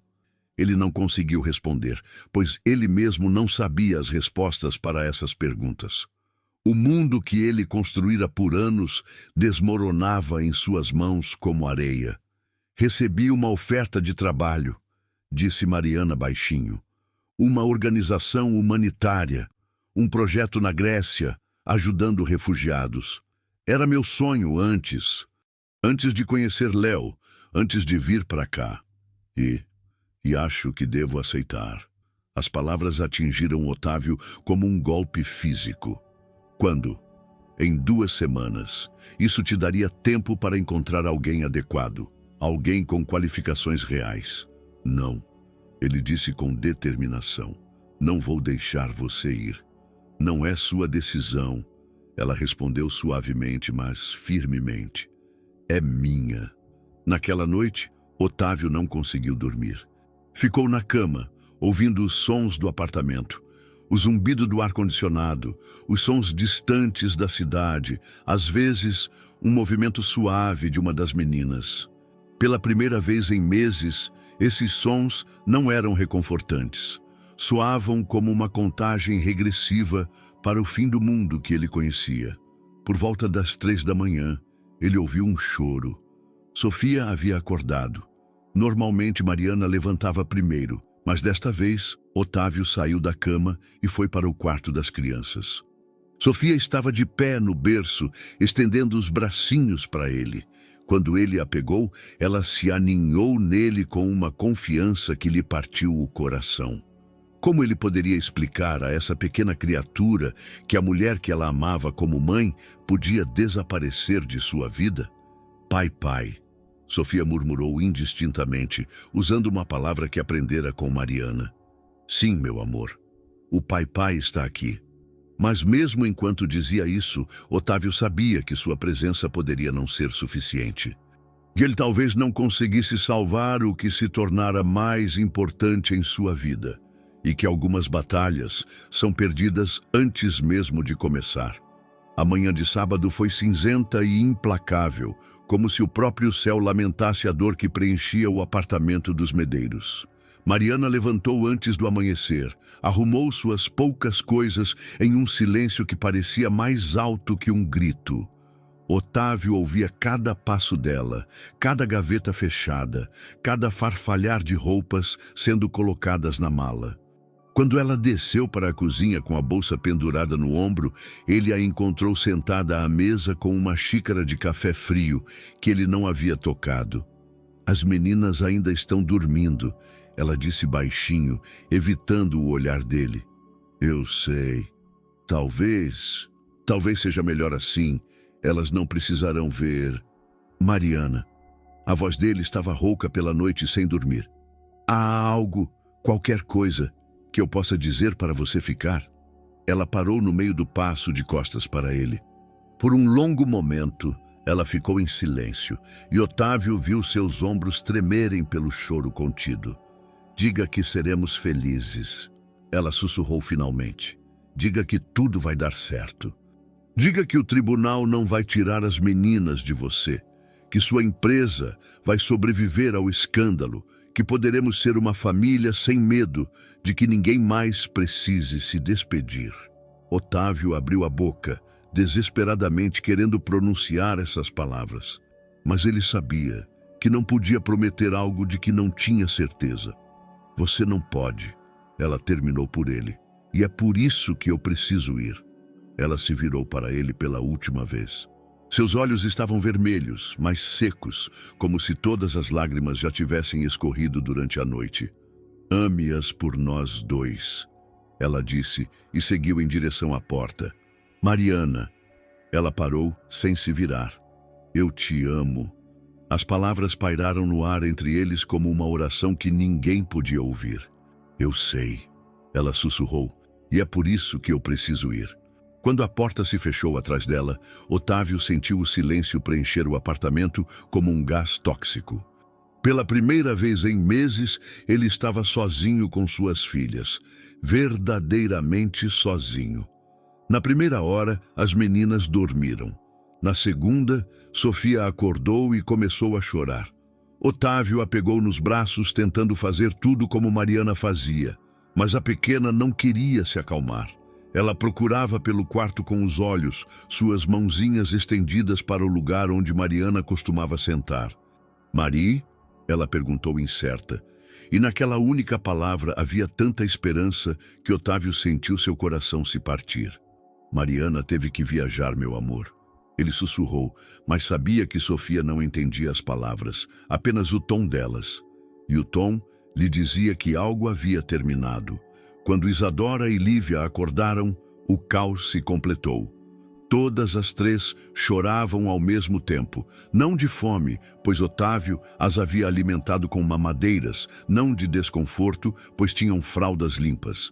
Ele não conseguiu responder, pois ele mesmo não sabia as respostas para essas perguntas. O mundo que ele construíra por anos desmoronava em suas mãos como areia. "Recebi uma oferta de trabalho," disse Mariana baixinho. "Uma organização humanitária, um projeto na Grécia, ajudando refugiados. Era meu sonho antes de conhecer Léo, antes de vir para cá. E acho que devo aceitar." As palavras atingiram Otávio como um golpe físico. "Quando?" "Em 2 semanas. Isso te daria tempo para encontrar alguém adequado, alguém com qualificações reais." "Não," ele disse com determinação. "Não vou deixar você ir." "Não é sua decisão," ela respondeu suavemente, mas firmemente. "É minha." Naquela noite, Otávio não conseguiu dormir. Ficou na cama, ouvindo os sons do apartamento. O zumbido do ar-condicionado, os sons distantes da cidade, às vezes um movimento suave de uma das meninas. Pela primeira vez em meses, esses sons não eram reconfortantes. Soavam como uma contagem regressiva para o fim do mundo que ele conhecia. Por volta das 3 da manhã, ele ouviu um choro. Sofia havia acordado. Normalmente Mariana levantava primeiro, mas desta vez Otávio saiu da cama e foi para o quarto das crianças. Sofia estava de pé no berço, estendendo os bracinhos para ele. Quando ele a pegou, ela se aninhou nele com uma confiança que lhe partiu o coração. Como ele poderia explicar a essa pequena criatura que a mulher que ela amava como mãe podia desaparecer de sua vida? Pai, pai, Sofia murmurou indistintamente, usando uma palavra que aprendera com Mariana. Sim, meu amor, o pai, pai está aqui. Mas mesmo enquanto dizia isso, Otávio sabia que sua presença poderia não ser suficiente. Que ele talvez não conseguisse salvar o que se tornara mais importante em sua vida, e que algumas batalhas são perdidas antes mesmo de começar. A manhã de sábado foi cinzenta e implacável, como se o próprio céu lamentasse a dor que preenchia o apartamento dos Medeiros. Mariana levantou antes do amanhecer, arrumou suas poucas coisas em um silêncio que parecia mais alto que um grito. Otávio ouvia cada passo dela, cada gaveta fechada, cada farfalhar de roupas sendo colocadas na mala. Quando ela desceu para a cozinha com a bolsa pendurada no ombro, ele a encontrou sentada à mesa com uma xícara de café frio que ele não havia tocado. As meninas ainda estão dormindo, ela disse baixinho, evitando o olhar dele. Eu sei. Talvez seja melhor assim. Elas não precisarão ver. Mariana. A voz dele estava rouca pela noite sem dormir. Há algo, qualquer coisa, que eu possa dizer para você ficar? Ela parou no meio do passo de costas para ele. Por um longo momento, ela ficou em silêncio, e Otávio viu seus ombros tremerem pelo choro contido. Diga que seremos felizes. Ela sussurrou finalmente. Diga que tudo vai dar certo. Diga que o tribunal não vai tirar as meninas de você, que sua empresa vai sobreviver ao escândalo, que poderemos ser uma família sem medo de que ninguém mais precise se despedir. Otávio abriu a boca, desesperadamente querendo pronunciar essas palavras. Mas ele sabia que não podia prometer algo de que não tinha certeza. Você não pode, ela terminou por ele, e é por isso que eu preciso ir. Ela se virou para ele pela última vez. Seus olhos estavam vermelhos, mas secos, como se todas as lágrimas já tivessem escorrido durante a noite. Ame-as por nós dois, ela disse e seguiu em direção à porta. Mariana. Ela parou sem se virar. Eu te amo. As palavras pairaram no ar entre eles como uma oração que ninguém podia ouvir. Eu sei, ela sussurrou, e é por isso que eu preciso ir. Quando a porta se fechou atrás dela, Otávio sentiu o silêncio preencher o apartamento como um gás tóxico. Pela primeira vez em meses, ele estava sozinho com suas filhas, verdadeiramente sozinho. Na primeira hora, as meninas dormiram. Na segunda, Sofia acordou e começou a chorar. Otávio a pegou nos braços, tentando fazer tudo como Mariana fazia, mas a pequena não queria se acalmar. Ela procurava pelo quarto com os olhos, suas mãozinhas estendidas para o lugar onde Mariana costumava sentar. Mari? Ela perguntou incerta. E naquela única palavra havia tanta esperança que Otávio sentiu seu coração se partir. Mariana teve que viajar, meu amor. Ele sussurrou, mas sabia que Sofia não entendia as palavras, apenas o tom delas. E o tom lhe dizia que algo havia terminado. Quando Isadora e Lívia acordaram, o caos se completou. Todas as três choravam ao mesmo tempo, não de fome, pois Otávio as havia alimentado com mamadeiras, não de desconforto, pois tinham fraldas limpas.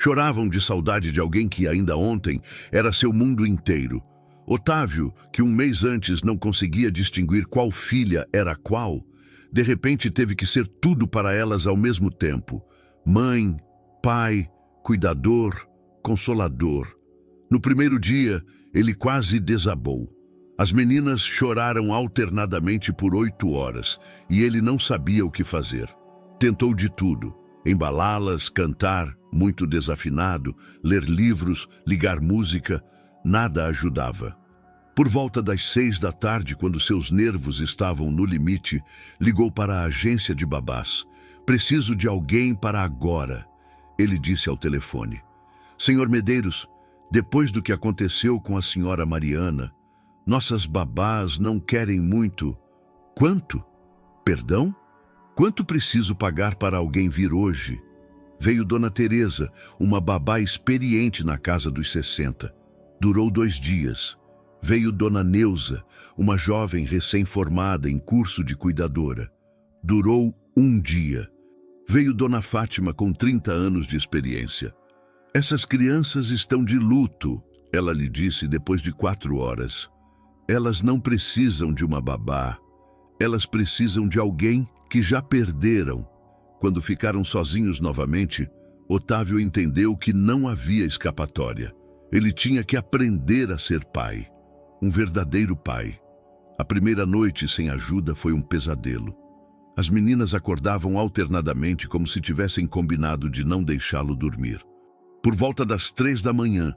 Choravam de saudade de alguém que ainda ontem era seu mundo inteiro. Otávio, que um mês antes não conseguia distinguir qual filha era qual, de repente teve que ser tudo para elas ao mesmo tempo. Mãe, pai, cuidador, consolador. No primeiro dia, ele quase desabou. As meninas choraram alternadamente por 8 horas e ele não sabia o que fazer. Tentou de tudo: embalá-las, cantar, muito desafinado, ler livros, ligar música. Nada ajudava. Por volta das 6 da tarde, quando seus nervos estavam no limite, ligou para a agência de babás. "Preciso de alguém para agora", ele disse ao telefone. "Senhor Medeiros, depois do que aconteceu com a senhora Mariana, nossas babás não querem muito." "Quanto? Perdão? Quanto preciso pagar para alguém vir hoje?" Veio Dona Teresa, uma babá experiente na casa dos 60. Durou 2 dias. Veio Dona Neuza, uma jovem recém-formada em curso de cuidadora. Durou 1 dia. Veio Dona Fátima com 30 anos de experiência. "Essas crianças estão de luto", ela lhe disse depois de 4 horas. "Elas não precisam de uma babá. Elas precisam de alguém que já perderam." Quando ficaram sozinhos novamente, Otávio entendeu que não havia escapatória. Ele tinha que aprender a ser pai. Um verdadeiro pai. A primeira noite sem ajuda foi um pesadelo. As meninas acordavam alternadamente como se tivessem combinado de não deixá-lo dormir. Por volta das 3 da manhã,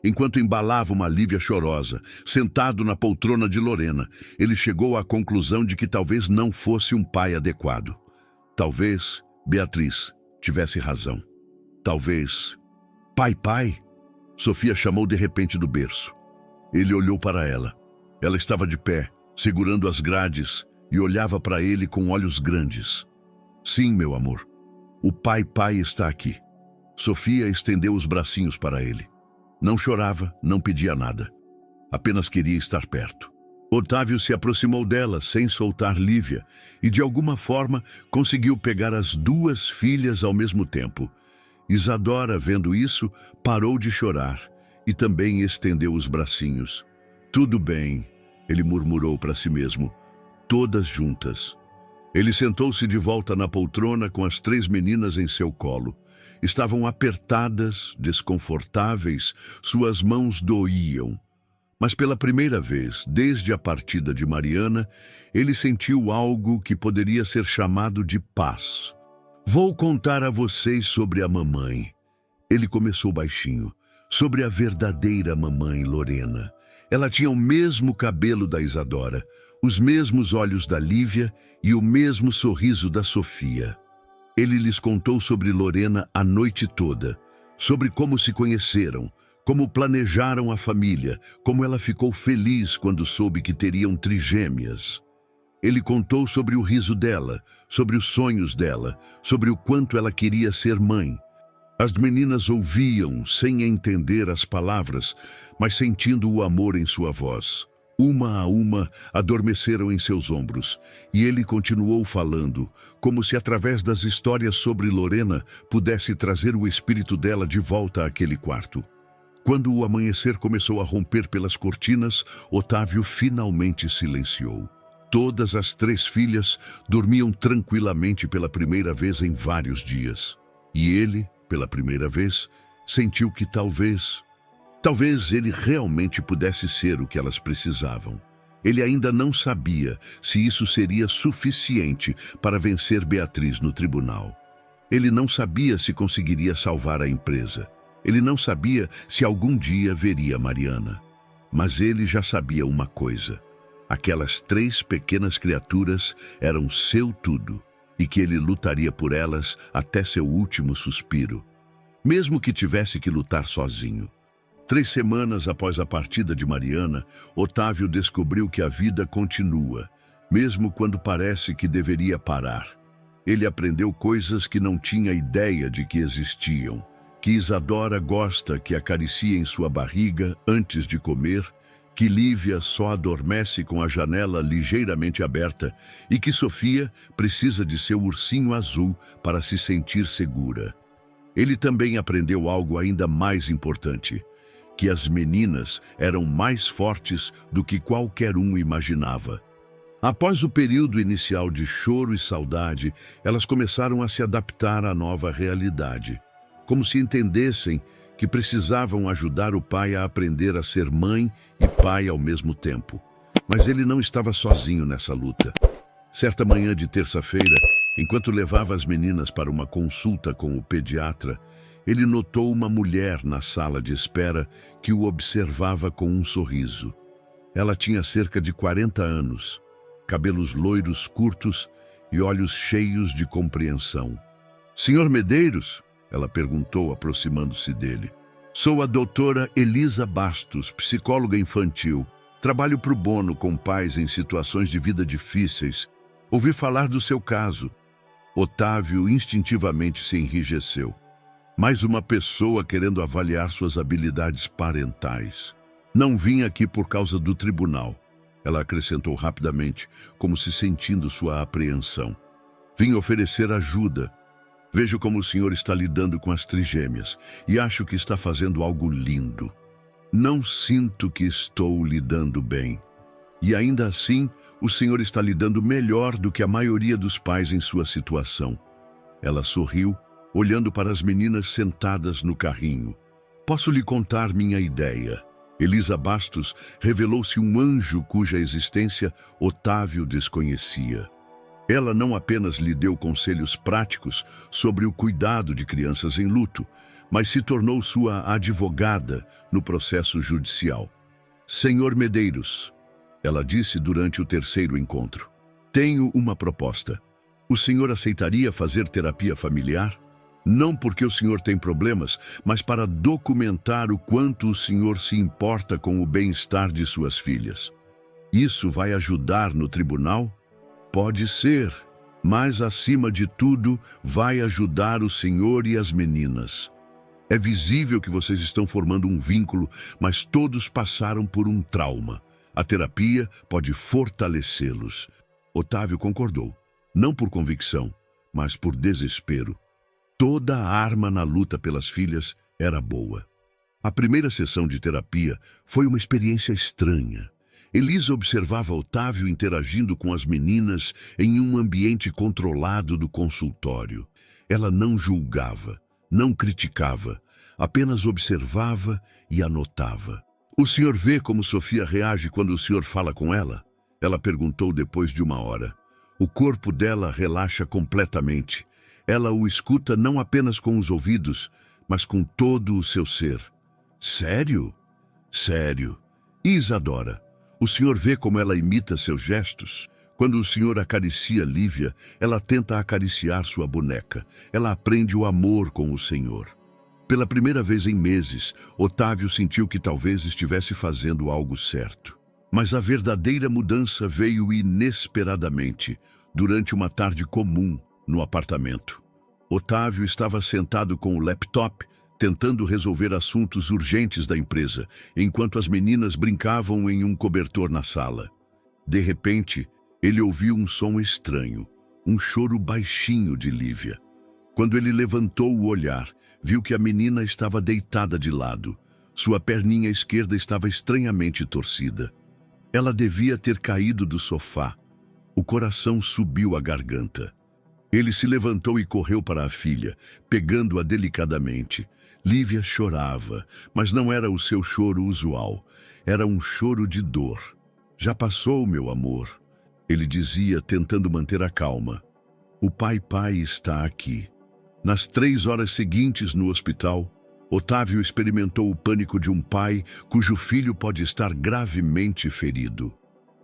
enquanto embalava uma Lívia chorosa, sentado na poltrona de Lorena, ele chegou à conclusão de que talvez não fosse um pai adequado. Talvez Beatriz tivesse razão. Talvez... Pai? Sofia chamou de repente do berço. Ele olhou para ela. Ela estava de pé, segurando as grades, e olhava para ele com olhos grandes. "Sim, meu amor. O pai está aqui." Sofia estendeu os bracinhos para ele. Não chorava, não pedia nada. Apenas queria estar perto. Otávio se aproximou dela sem soltar Lívia e, de alguma forma, conseguiu pegar as 2 filhas ao mesmo tempo. Isadora, vendo isso, parou de chorar e também estendeu os bracinhos. "Tudo bem", ele murmurou para si mesmo. "Todas juntas." Ele sentou-se de volta na poltrona com as 3 meninas em seu colo. Estavam apertadas, desconfortáveis, suas mãos doíam. Mas pela primeira vez, desde a partida de Mariana, ele sentiu algo que poderia ser chamado de paz. "Vou contar a vocês sobre a mamãe." Ele começou baixinho. "Sobre a verdadeira mamãe, Lorena. Ela tinha o mesmo cabelo da Isadora, os mesmos olhos da Lívia e o mesmo sorriso da Sofia." Ele lhes contou sobre Lorena a noite toda, sobre como se conheceram, como planejaram a família, como ela ficou feliz quando soube que teriam trigêmeas. Ele contou sobre o riso dela, sobre os sonhos dela, sobre o quanto ela queria ser mãe. As meninas ouviam, sem entender as palavras, mas sentindo o amor em sua voz. Uma a uma, adormeceram em seus ombros, e ele continuou falando, como se através das histórias sobre Lorena pudesse trazer o espírito dela de volta àquele quarto. Quando o amanhecer começou a romper pelas cortinas, Otávio finalmente silenciou. Todas as 3 filhas dormiam tranquilamente pela primeira vez em vários dias. E ele, pela primeira vez, sentiu que talvez ele realmente pudesse ser o que elas precisavam. Ele ainda não sabia se isso seria suficiente para vencer Beatriz no tribunal. Ele não sabia se conseguiria salvar a empresa. Ele não sabia se algum dia veria Mariana. Mas ele já sabia uma coisa: aquelas 3 pequenas criaturas eram seu tudo, e que ele lutaria por elas até seu último suspiro, mesmo que tivesse que lutar sozinho. 3 semanas após a partida de Mariana, Otávio descobriu que a vida continua, mesmo quando parece que deveria parar. Ele aprendeu coisas que não tinha ideia de que existiam. Que Isadora gosta que acariciem sua barriga antes de comer, que Lívia só adormece com a janela ligeiramente aberta e que Sofia precisa de seu ursinho azul para se sentir segura. Ele também aprendeu algo ainda mais importante: que as meninas eram mais fortes do que qualquer um imaginava. Após o período inicial de choro e saudade, elas começaram a se adaptar à nova realidade. como se entendessem que precisavam ajudar o pai a aprender a ser mãe e pai ao mesmo tempo. Mas ele não estava sozinho nessa luta. Certa manhã de terça-feira, enquanto levava as meninas para uma consulta com o pediatra, ele notou uma mulher na sala de espera que o observava com um sorriso. Ela tinha cerca de 40 anos, cabelos loiros curtos e olhos cheios de compreensão. "Senhor Medeiros?" ela perguntou, aproximando-se dele. "Sou a doutora Elisa Bastos, psicóloga infantil. Trabalho pro bono com pais em situações de vida difíceis. Ouvi falar do seu caso." Otávio instintivamente se enrijeceu. Mais uma pessoa querendo avaliar suas habilidades parentais. "Não vim aqui por causa do tribunal," ela acrescentou rapidamente, como se sentindo sua apreensão. "Vim oferecer ajuda. Vejo como o senhor está lidando com as trigêmeas e acho que está fazendo algo lindo. Não sinto que estou lidando bem. E ainda assim, o senhor está lidando melhor do que a maioria dos pais em sua situação." Ela sorriu, olhando para as meninas sentadas no carrinho. "Posso lhe contar minha ideia?" Elisa Bastos revelou-se um anjo cuja existência Otávio desconhecia. Ela não apenas lhe deu conselhos práticos sobre o cuidado de crianças em luto, mas se tornou sua advogada no processo judicial. "Senhor Medeiros", ela disse durante o terceiro encontro, "tenho uma proposta. O senhor aceitaria fazer terapia familiar? Não porque o senhor tem problemas, mas para documentar o quanto o senhor se importa com o bem-estar de suas filhas. Isso vai ajudar no tribunal? Pode ser, mas acima de tudo, vai ajudar o senhor e as meninas. É visível que vocês estão formando um vínculo, mas todos passaram por um trauma. A terapia pode fortalecê-los." Otávio concordou, não por convicção, mas por desespero. Toda a arma na luta pelas filhas era boa. A primeira sessão de terapia foi uma experiência estranha. Elisa observava Otávio interagindo com as meninas em um ambiente controlado do consultório. Ela não julgava, não criticava, apenas observava e anotava. "O senhor vê como Sofia reage quando o senhor fala com ela?" ela perguntou depois de uma hora. "O corpo dela relaxa completamente. Ela o escuta não apenas com os ouvidos, mas com todo o seu ser." "Sério?" "Sério. E Isadora? O senhor vê como ela imita seus gestos? Quando o senhor acaricia Lívia, ela tenta acariciar sua boneca. Ela aprende o amor com o senhor." Pela primeira vez em meses, Otávio sentiu que talvez estivesse fazendo algo certo. Mas a verdadeira mudança veio inesperadamente, durante uma tarde comum no apartamento. Otávio estava sentado com o laptop, tentando resolver assuntos urgentes da empresa, enquanto as meninas brincavam em um cobertor na sala. De repente, ele ouviu um som estranho, um choro baixinho de Lívia. Quando ele levantou o olhar, viu que a menina estava deitada de lado. Sua perninha esquerda estava estranhamente torcida. Ela devia ter caído do sofá. O coração subiu à garganta. Ele se levantou e correu para a filha, pegando-a delicadamente. Lívia chorava, mas não era o seu choro usual. Era um choro de dor. "Já passou, meu amor", ele dizia, tentando manter a calma. "O pai está aqui." Nas 3 horas seguintes no hospital, Otávio experimentou o pânico de um pai cujo filho pode estar gravemente ferido.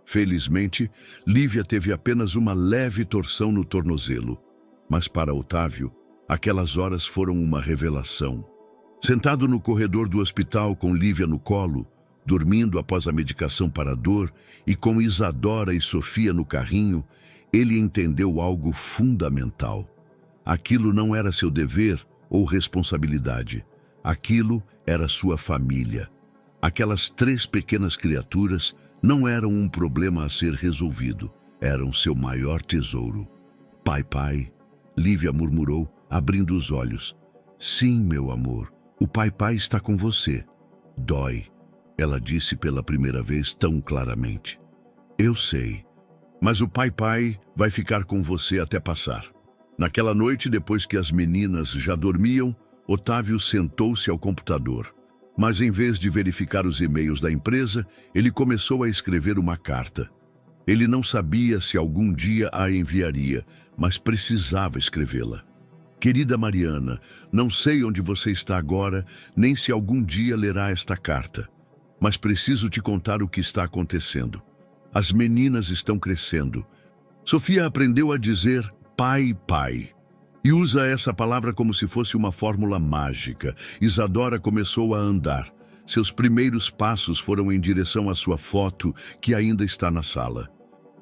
Felizmente, Lívia teve apenas uma leve torção no tornozelo. Mas para Otávio, aquelas horas foram uma revelação. Sentado no corredor do hospital com Lívia no colo, dormindo após a medicação para a dor e com Isadora e Sofia no carrinho, ele entendeu algo fundamental. Aquilo não era seu dever ou responsabilidade. Aquilo era sua família. Aquelas 3 pequenas criaturas não eram um problema a ser resolvido. Eram seu maior tesouro. Pai, Lívia murmurou, abrindo os olhos. "Sim, meu amor, o pai está com você." "Dói", ela disse pela primeira vez tão claramente. "Eu sei, mas o pai vai ficar com você até passar." Naquela noite, depois que as meninas já dormiam, Otávio sentou-se ao computador. Mas em vez de verificar os e-mails da empresa, ele começou a escrever uma carta. Ele não sabia se algum dia a enviaria, mas precisava escrevê-la. Querida Mariana, não sei onde você está agora, nem se algum dia lerá esta carta. Mas preciso te contar o que está acontecendo. As meninas estão crescendo. Sofia aprendeu a dizer pai, pai. E usa essa palavra como se fosse uma fórmula mágica. Isadora começou a andar. Seus primeiros passos foram em direção à sua foto, que ainda está na sala.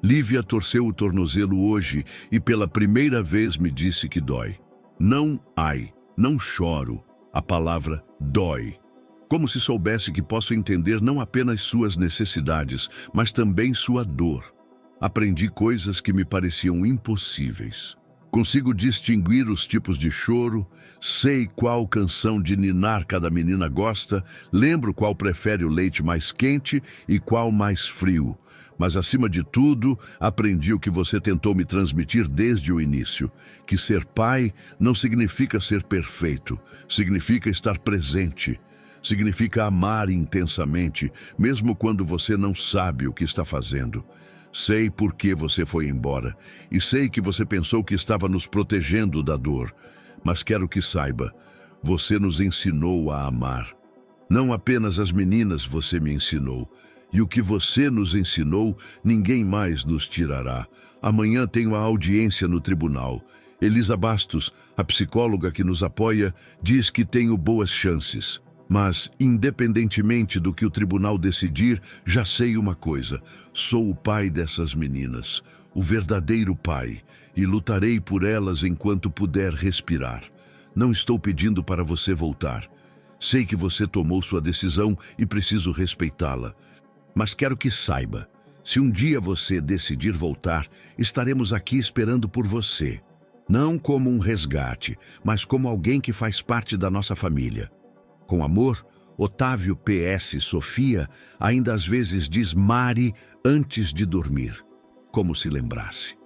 Lívia torceu o tornozelo hoje e pela primeira vez me disse que dói. Não ai, não choro. A palavra dói. Como se soubesse que posso entender não apenas suas necessidades, mas também sua dor. Aprendi coisas que me pareciam impossíveis. Consigo distinguir os tipos de choro, sei qual canção de ninar cada menina gosta, lembro qual prefere o leite mais quente e qual mais frio. Mas, acima de tudo, aprendi o que você tentou me transmitir desde o início, que ser pai não significa ser perfeito, significa estar presente, significa amar intensamente, mesmo quando você não sabe o que está fazendo. Sei por que você foi embora e sei que você pensou que estava nos protegendo da dor, mas quero que saiba, você nos ensinou a amar. Não apenas as meninas você me ensinou, e o que você nos ensinou, ninguém mais nos tirará. Amanhã tenho a audiência no tribunal. Elisa Bastos, a psicóloga que nos apoia, diz que tenho boas chances. Mas, independentemente do que o tribunal decidir, já sei uma coisa. Sou o pai dessas meninas, o verdadeiro pai, e lutarei por elas enquanto puder respirar. Não estou pedindo para você voltar. Sei que você tomou sua decisão e preciso respeitá-la. Mas quero que saiba, se um dia você decidir voltar, estaremos aqui esperando por você. Não como um resgate, mas como alguém que faz parte da nossa família. Com amor, Otávio PS Sofia ainda às vezes diz Mari antes de dormir, como se lembrasse.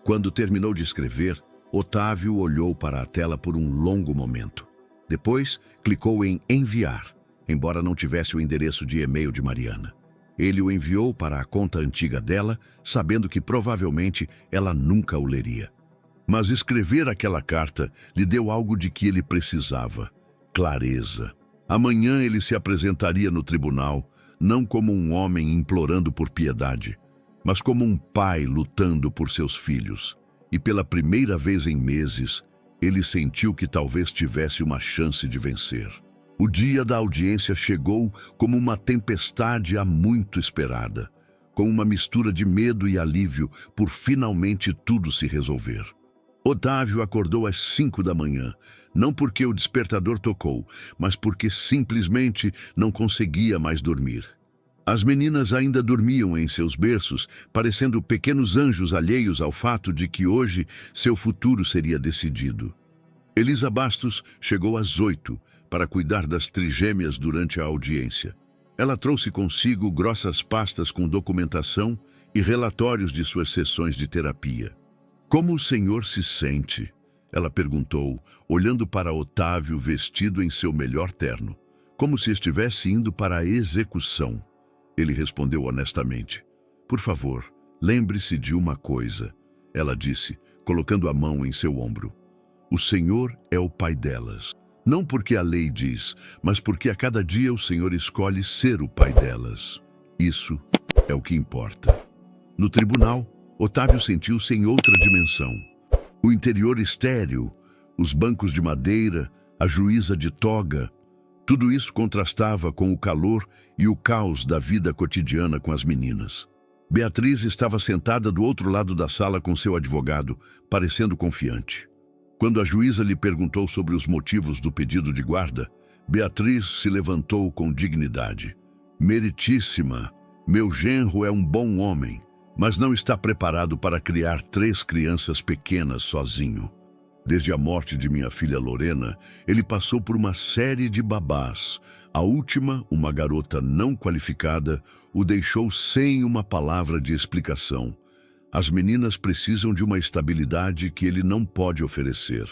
Quando terminou de escrever, Otávio olhou para a tela por um longo momento. Depois, clicou em enviar, embora não tivesse o endereço de e-mail de Mariana. Ele o enviou para a conta antiga dela, sabendo que provavelmente ela nunca o leria. Mas escrever aquela carta lhe deu algo de que ele precisava: clareza. Amanhã ele se apresentaria no tribunal, não como um homem implorando por piedade, mas como um pai lutando por seus filhos. E pela primeira vez em meses, ele sentiu que talvez tivesse uma chance de vencer. O dia da audiência chegou como uma tempestade há muito esperada, com uma mistura de medo e alívio por finalmente tudo se resolver. Otávio acordou às 5 da manhã, não porque o despertador tocou, mas porque simplesmente não conseguia mais dormir. As meninas ainda dormiam em seus berços, parecendo pequenos anjos alheios ao fato de que hoje seu futuro seria decidido. Elisa Bastos chegou às 8 para cuidar das trigêmeas durante a audiência. Ela trouxe consigo grossas pastas com documentação e relatórios de suas sessões de terapia. Como o senhor se sente? Ela perguntou, olhando para Otávio vestido em seu melhor terno, como se estivesse indo para a execução. Ele respondeu honestamente. Por favor, lembre-se de uma coisa, ela disse, colocando a mão em seu ombro. O Senhor é o pai delas. Não porque a lei diz, mas porque a cada dia o Senhor escolhe ser o pai delas. Isso é o que importa. No tribunal, Otávio sentiu-se em outra dimensão. O interior estéril, os bancos de madeira, a juíza de toga, tudo isso contrastava com o calor e o caos da vida cotidiana com as meninas. Beatriz estava sentada do outro lado da sala com seu advogado, parecendo confiante. Quando a juíza lhe perguntou sobre os motivos do pedido de guarda, Beatriz se levantou com dignidade. Meritíssima, meu genro é um bom homem, mas não está preparado para criar 3 crianças pequenas sozinho. Desde a morte de minha filha Lorena, ele passou por uma série de babás. A última, uma garota não qualificada, o deixou sem uma palavra de explicação. As meninas precisam de uma estabilidade que ele não pode oferecer.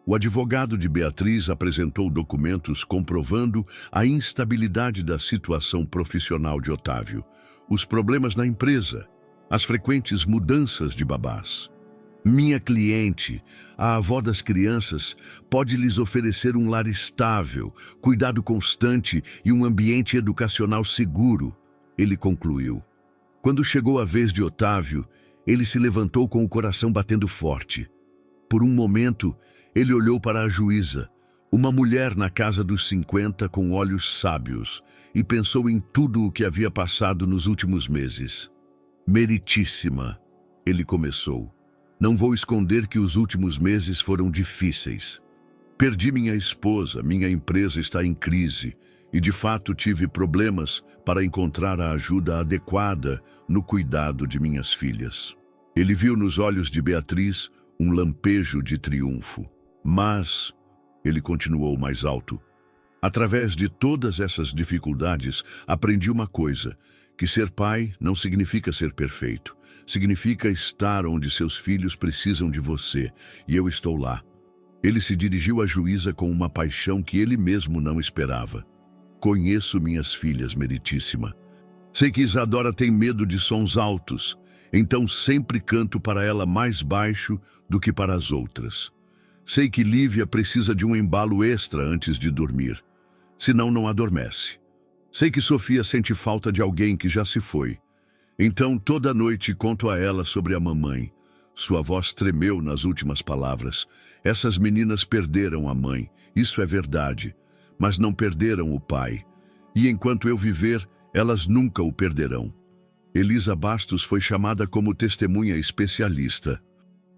O advogado de Beatriz apresentou documentos comprovando a instabilidade da situação profissional de Otávio, os problemas na empresa, as frequentes mudanças de babás. Minha cliente, a avó das crianças, pode lhes oferecer um lar estável, cuidado constante e um ambiente educacional seguro, ele concluiu. Quando chegou a vez de Otávio, ele se levantou com o coração batendo forte. Por um momento, ele olhou para a juíza, uma mulher na casa dos 50 com olhos sábios, e pensou em tudo o que havia passado nos últimos meses. Meritíssima, ele começou. Não vou esconder que os últimos meses foram difíceis. Perdi minha esposa, minha empresa está em crise e de fato tive problemas para encontrar a ajuda adequada no cuidado de minhas filhas. Ele viu nos olhos de Beatriz um lampejo de triunfo. Mas, ele continuou mais alto, através de todas essas dificuldades, aprendi uma coisa, que ser pai não significa ser perfeito. Significa estar onde seus filhos precisam de você, e eu estou lá. Ele se dirigiu à juíza com uma paixão que ele mesmo não esperava. Conheço minhas filhas, meritíssima. Sei que Isadora tem medo de sons altos, então sempre canto para ela mais baixo do que para as outras. Sei que Lívia precisa de um embalo extra antes de dormir, senão não adormece. Sei que Sofia sente falta de alguém que já se foi. Então toda noite conto a ela sobre a mamãe. Sua voz tremeu nas últimas palavras. Essas meninas perderam a mãe, isso é verdade, mas não perderam o pai. E enquanto eu viver, elas nunca o perderão. Elisa Bastos foi chamada como testemunha especialista.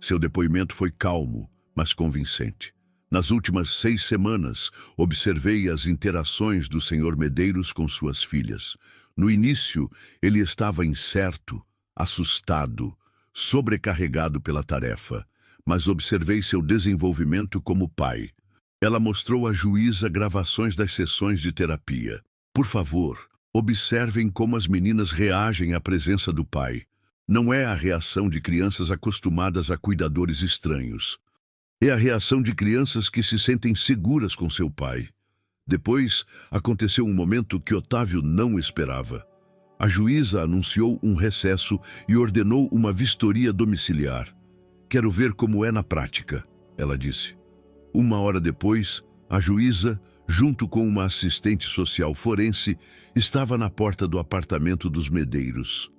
Seu depoimento foi calmo, mas convincente. Nas últimas 6 semanas, observei as interações do Sr. Medeiros com suas filhas. No início, ele estava incerto, assustado, sobrecarregado pela tarefa, mas observei seu desenvolvimento como pai. Ela mostrou à juíza gravações das sessões de terapia. Por favor, observem como as meninas reagem à presença do pai. Não é a reação de crianças acostumadas a cuidadores estranhos. É a reação de crianças que se sentem seguras com seu pai. Depois, aconteceu um momento que Otávio não esperava. A juíza anunciou um recesso e ordenou uma vistoria domiciliar. Quero ver como é na prática, ela disse. 1 hora depois, a juíza, junto com uma assistente social forense, estava na porta do apartamento dos Medeiros.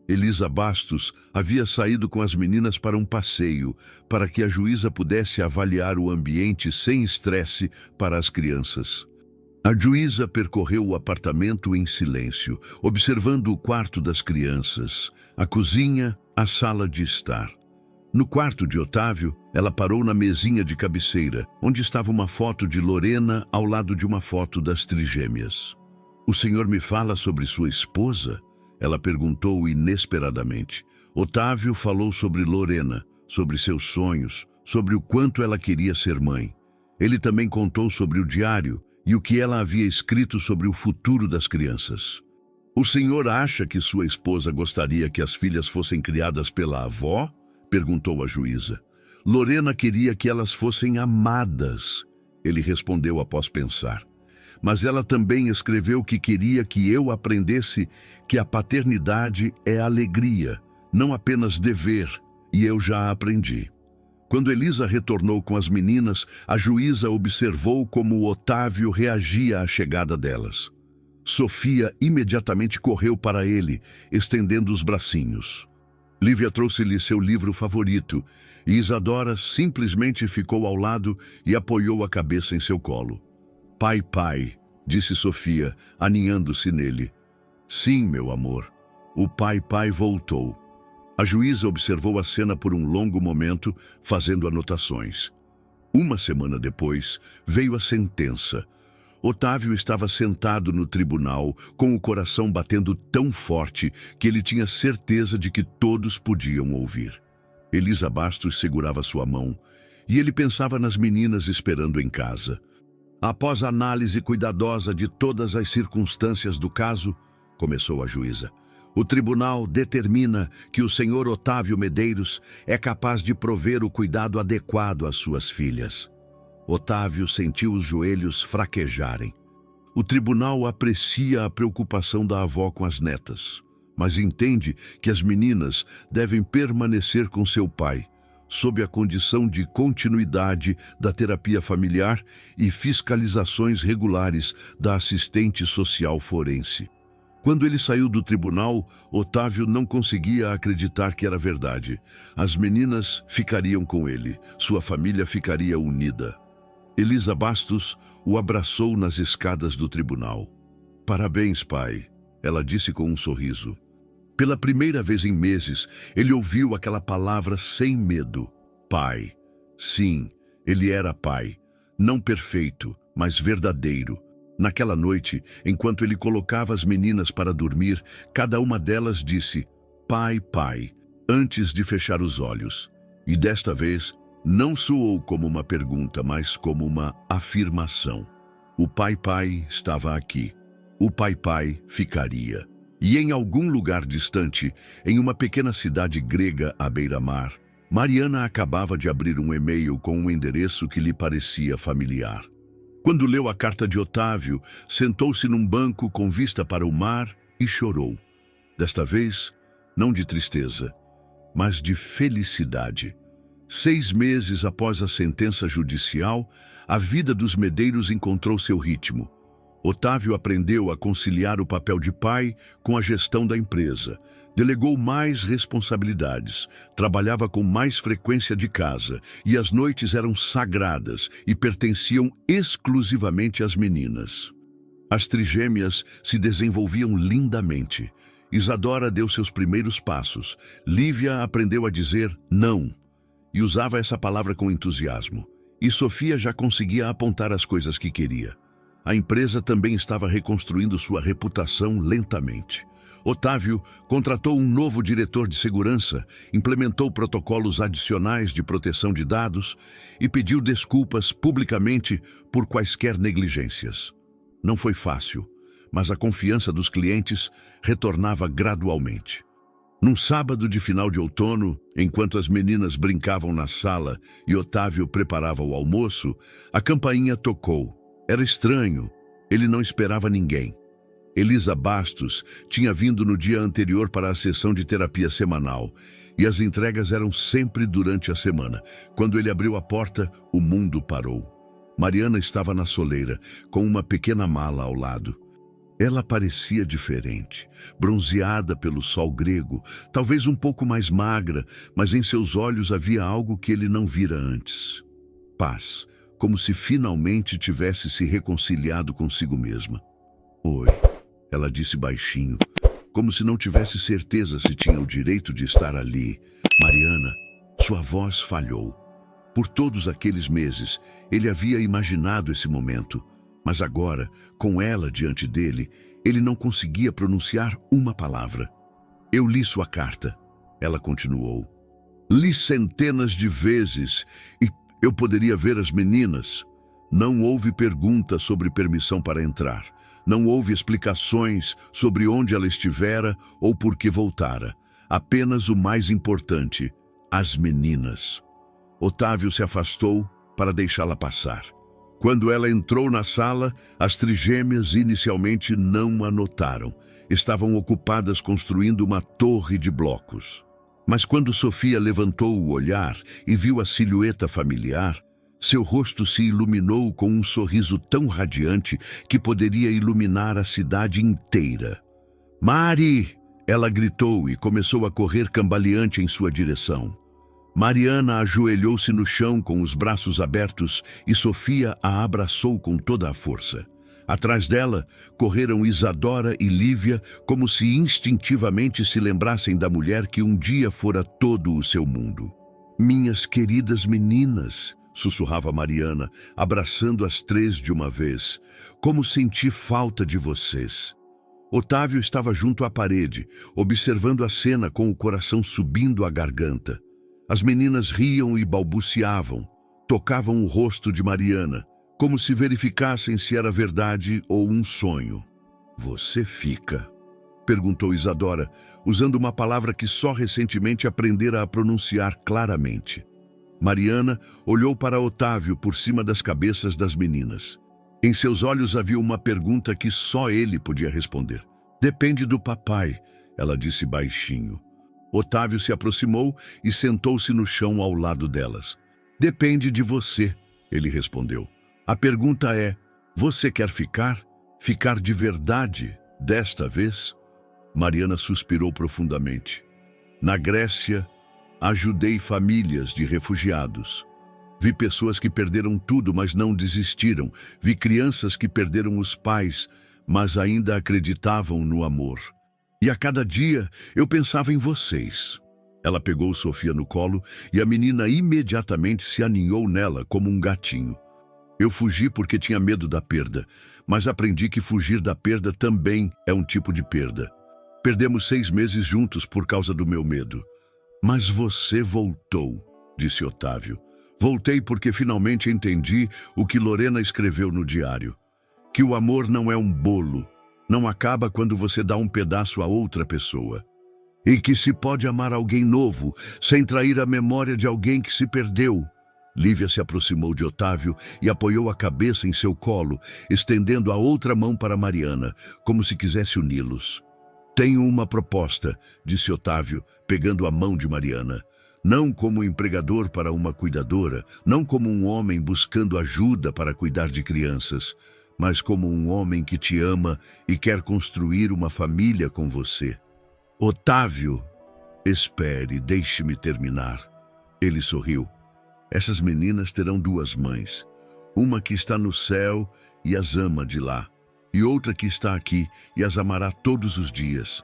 Elisa Bastos havia saído com as meninas para um passeio, para que a juíza pudesse avaliar o ambiente sem estresse para as crianças. A juíza percorreu o apartamento em silêncio, observando o quarto das crianças, a cozinha, a sala de estar. No quarto de Otávio, ela parou na mesinha de cabeceira, onde estava uma foto de Lorena ao lado de uma foto das trigêmeas. "O senhor me fala sobre sua esposa?" Ela perguntou inesperadamente. Otávio falou sobre Lorena, sobre seus sonhos, sobre o quanto ela queria ser mãe. Ele também contou sobre o diário e o que ela havia escrito sobre o futuro das crianças. "O senhor acha que sua esposa gostaria que as filhas fossem criadas pela avó?" perguntou a juíza. "Lorena queria que elas fossem amadas", ele respondeu após pensar. "Mas ela também escreveu que queria que eu aprendesse que a paternidade é alegria, não apenas dever, e eu já aprendi." Quando Elisa retornou com as meninas, a juíza observou como Otávio reagia à chegada delas. Sofia imediatamente correu para ele, estendendo os bracinhos. Lívia trouxe-lhe seu livro favorito, e Isadora simplesmente ficou ao lado e apoiou a cabeça em seu colo. "Pai, pai", disse Sofia, aninhando-se nele. "Sim, meu amor." O pai voltou. A juíza observou a cena por um longo momento, fazendo anotações. 1 semana depois, veio a sentença. Otávio estava sentado no tribunal, com o coração batendo tão forte que ele tinha certeza de que todos podiam ouvir. Elisa Bastos segurava sua mão, e ele pensava nas meninas esperando em casa. "Após análise cuidadosa de todas as circunstâncias do caso", começou a juíza, "o tribunal determina que o senhor Otávio Medeiros é capaz de prover o cuidado adequado às suas filhas." Otávio sentiu os joelhos fraquejarem. O tribunal aprecia a preocupação da avó com as netas, mas entende que as meninas devem permanecer com seu pai, sob a condição de continuidade da terapia familiar e fiscalizações regulares da assistente social forense. Quando ele saiu do tribunal, Otávio não conseguia acreditar que era verdade. As meninas ficariam com ele, sua família ficaria unida. Elisa Bastos o abraçou nas escadas do tribunal. "Parabéns, pai", ela disse com um sorriso. Pela primeira vez em meses, ele ouviu aquela palavra sem medo. Pai. Sim, ele era pai. Não perfeito, mas verdadeiro. Naquela noite, enquanto ele colocava as meninas para dormir, cada uma delas disse, "Pai, pai", antes de fechar os olhos. E desta vez, não soou como uma pergunta, mas como uma afirmação. O pai, pai estava aqui. O pai, pai ficaria. E em algum lugar distante, em uma pequena cidade grega à beira-mar, Mariana acabava de abrir um e-mail com um endereço que lhe parecia familiar. Quando leu a carta de Otávio, sentou-se num banco com vista para o mar e chorou. Desta vez, não de tristeza, mas de felicidade. 6 meses após a sentença judicial, a vida dos Medeiros encontrou seu ritmo. Otávio aprendeu a conciliar o papel de pai com a gestão da empresa. Delegou mais responsabilidades, trabalhava com mais frequência de casa e as noites eram sagradas e pertenciam exclusivamente às meninas. As trigêmeas se desenvolviam lindamente. Isadora deu seus primeiros passos. Lívia aprendeu a dizer não e usava essa palavra com entusiasmo. E Sofia já conseguia apontar as coisas que queria. A empresa também estava reconstruindo sua reputação lentamente. Otávio contratou um novo diretor de segurança, implementou protocolos adicionais de proteção de dados e pediu desculpas publicamente por quaisquer negligências. Não foi fácil, mas a confiança dos clientes retornava gradualmente. Num sábado de final de outono, enquanto as meninas brincavam na sala e Otávio preparava o almoço, a campainha tocou. Era estranho, ele não esperava ninguém. Elisa Bastos tinha vindo no dia anterior para a sessão de terapia semanal e as entregas eram sempre durante a semana. Quando ele abriu a porta, o mundo parou. Mariana estava na soleira, com uma pequena mala ao lado. Ela parecia diferente, bronzeada pelo sol grego, talvez um pouco mais magra, mas em seus olhos havia algo que ele não vira antes. Paz, como se finalmente tivesse se reconciliado consigo mesma. "Oi", ela disse baixinho, como se não tivesse certeza se tinha o direito de estar ali. "Mariana", sua voz falhou. Por todos aqueles meses, ele havia imaginado esse momento, mas agora, com ela diante dele, ele não conseguia pronunciar uma palavra. "Eu li sua carta", ela continuou. "Li centenas de vezes e eu poderia ver as meninas. Não houve pergunta sobre permissão para entrar. Não houve explicações sobre onde ela estivera ou por que voltara. Apenas o mais importante, as meninas." Otávio se afastou para deixá-la passar. Quando ela entrou na sala, as trigêmeas inicialmente não a notaram. Estavam ocupadas construindo uma torre de blocos. Mas quando Sofia levantou o olhar e viu a silhueta familiar, seu rosto se iluminou com um sorriso tão radiante que poderia iluminar a cidade inteira. "Mari!" ela gritou e começou a correr cambaleante em sua direção. Mariana ajoelhou-se no chão com os braços abertos e Sofia a abraçou com toda a força. Atrás dela, correram Isadora e Lívia como se instintivamente se lembrassem da mulher que um dia fora todo o seu mundo. "Minhas queridas meninas", sussurrava Mariana, abraçando as 3 de uma vez. "Como senti falta de vocês." Otávio estava junto à parede, observando a cena com o coração subindo à garganta. As meninas riam e balbuciavam, tocavam o rosto de Mariana, como se verificassem se era verdade ou um sonho. "Você fica?", perguntou Isadora, usando uma palavra que só recentemente aprendera a pronunciar claramente. Mariana olhou para Otávio por cima das cabeças das meninas. Em seus olhos havia uma pergunta que só ele podia responder. Depende do papai, ela disse baixinho. Otávio se aproximou e sentou-se no chão ao lado delas. Depende de você, ele respondeu. A pergunta é, você quer ficar? Ficar de verdade, desta vez? Mariana suspirou profundamente. Na Grécia, ajudei famílias de refugiados. Vi pessoas que perderam tudo, mas não desistiram. Vi crianças que perderam os pais, mas ainda acreditavam no amor. E a cada dia eu pensava em vocês. Ela pegou Sofia no colo e a menina imediatamente se aninhou nela como um gatinho. Eu fugi porque tinha medo da perda, mas aprendi que fugir da perda também é um tipo de perda. Perdemos 6 meses juntos por causa do meu medo. Mas você voltou, disse Otávio. Voltei porque finalmente entendi o que Lorena escreveu no diário. Que o amor não é um bolo, não acaba quando você dá um pedaço a outra pessoa. E que se pode amar alguém novo, sem trair a memória de alguém que se perdeu. Lívia se aproximou de Otávio e apoiou a cabeça em seu colo, estendendo a outra mão para Mariana, como se quisesse uni-los. Tenho uma proposta, disse Otávio, pegando a mão de Mariana. Não como empregador para uma cuidadora, não como um homem buscando ajuda para cuidar de crianças, mas como um homem que te ama e quer construir uma família com você. Otávio, espere, deixe-me terminar. Ele sorriu. Essas meninas terão 2 mães, uma que está no céu e as ama de lá, e outra que está aqui e as amará todos os dias.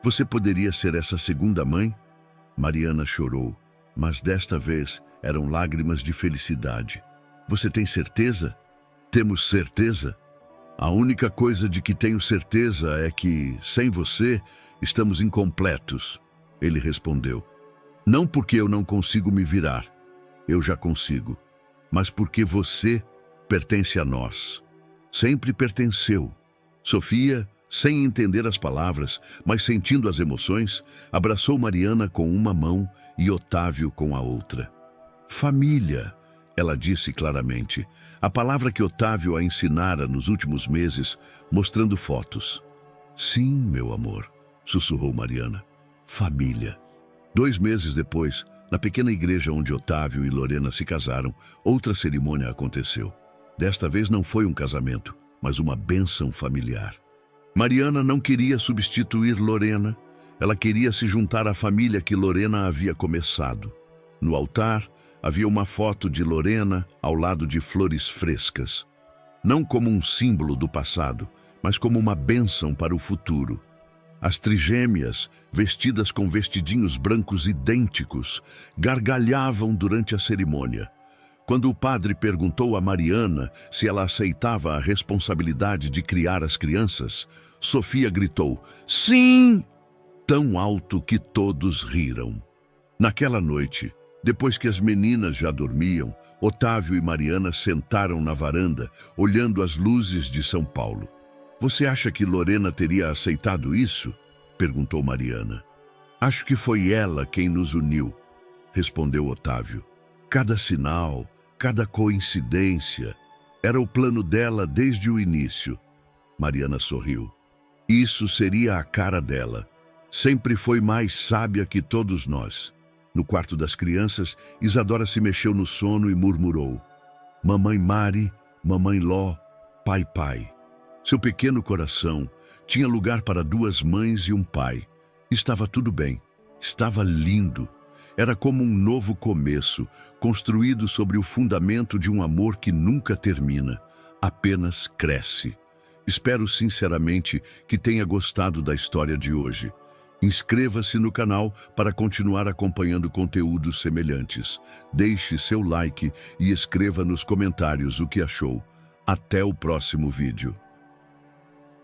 Você poderia ser essa segunda mãe? Mariana chorou, mas desta vez eram lágrimas de felicidade. Você tem certeza? Temos certeza? A única coisa de que tenho certeza é que, sem você, estamos incompletos, ele respondeu. Não porque eu não consigo me virar, eu já consigo, mas porque você pertence a nós. Sempre pertenceu. Sofia, sem entender as palavras, mas sentindo as emoções, abraçou Mariana com uma mão e Otávio com a outra. Família, ela disse claramente, a palavra que Otávio a ensinara nos últimos meses, mostrando fotos. Sim, meu amor, sussurrou Mariana. Família. 2 meses depois, na pequena igreja onde Otávio e Lorena se casaram, outra cerimônia aconteceu. Desta vez não foi um casamento, mas uma bênção familiar. Mariana não queria substituir Lorena, ela queria se juntar à família que Lorena havia começado. No altar, havia uma foto de Lorena ao lado de flores frescas. Não como um símbolo do passado, mas como uma bênção para o futuro. As trigêmeas, vestidas com vestidinhos brancos idênticos, gargalhavam durante a cerimônia. Quando o padre perguntou a Mariana se ela aceitava a responsabilidade de criar as crianças, Sofia gritou, sim! Tão alto que todos riram. Naquela noite, depois que as meninas já dormiam, Otávio e Mariana sentaram na varanda, olhando as luzes de São Paulo. Você acha que Lorena teria aceitado isso? Perguntou Mariana. Acho que foi ela quem nos uniu, respondeu Otávio. Cada sinal, cada coincidência, era o plano dela desde o início. Mariana sorriu. Isso seria a cara dela. Sempre foi mais sábia que todos nós. No quarto das crianças, Isadora se mexeu no sono e murmurou. Mamãe Mari, mamãe Ló, pai pai. Seu pequeno coração tinha lugar para 2 mães e um pai. Estava tudo bem. Estava lindo. Era como um novo começo, construído sobre o fundamento de um amor que nunca termina, apenas cresce. Espero sinceramente que tenha gostado da história de hoje. Inscreva-se no canal para continuar acompanhando conteúdos semelhantes. Deixe seu like e escreva nos comentários o que achou. Até o próximo vídeo.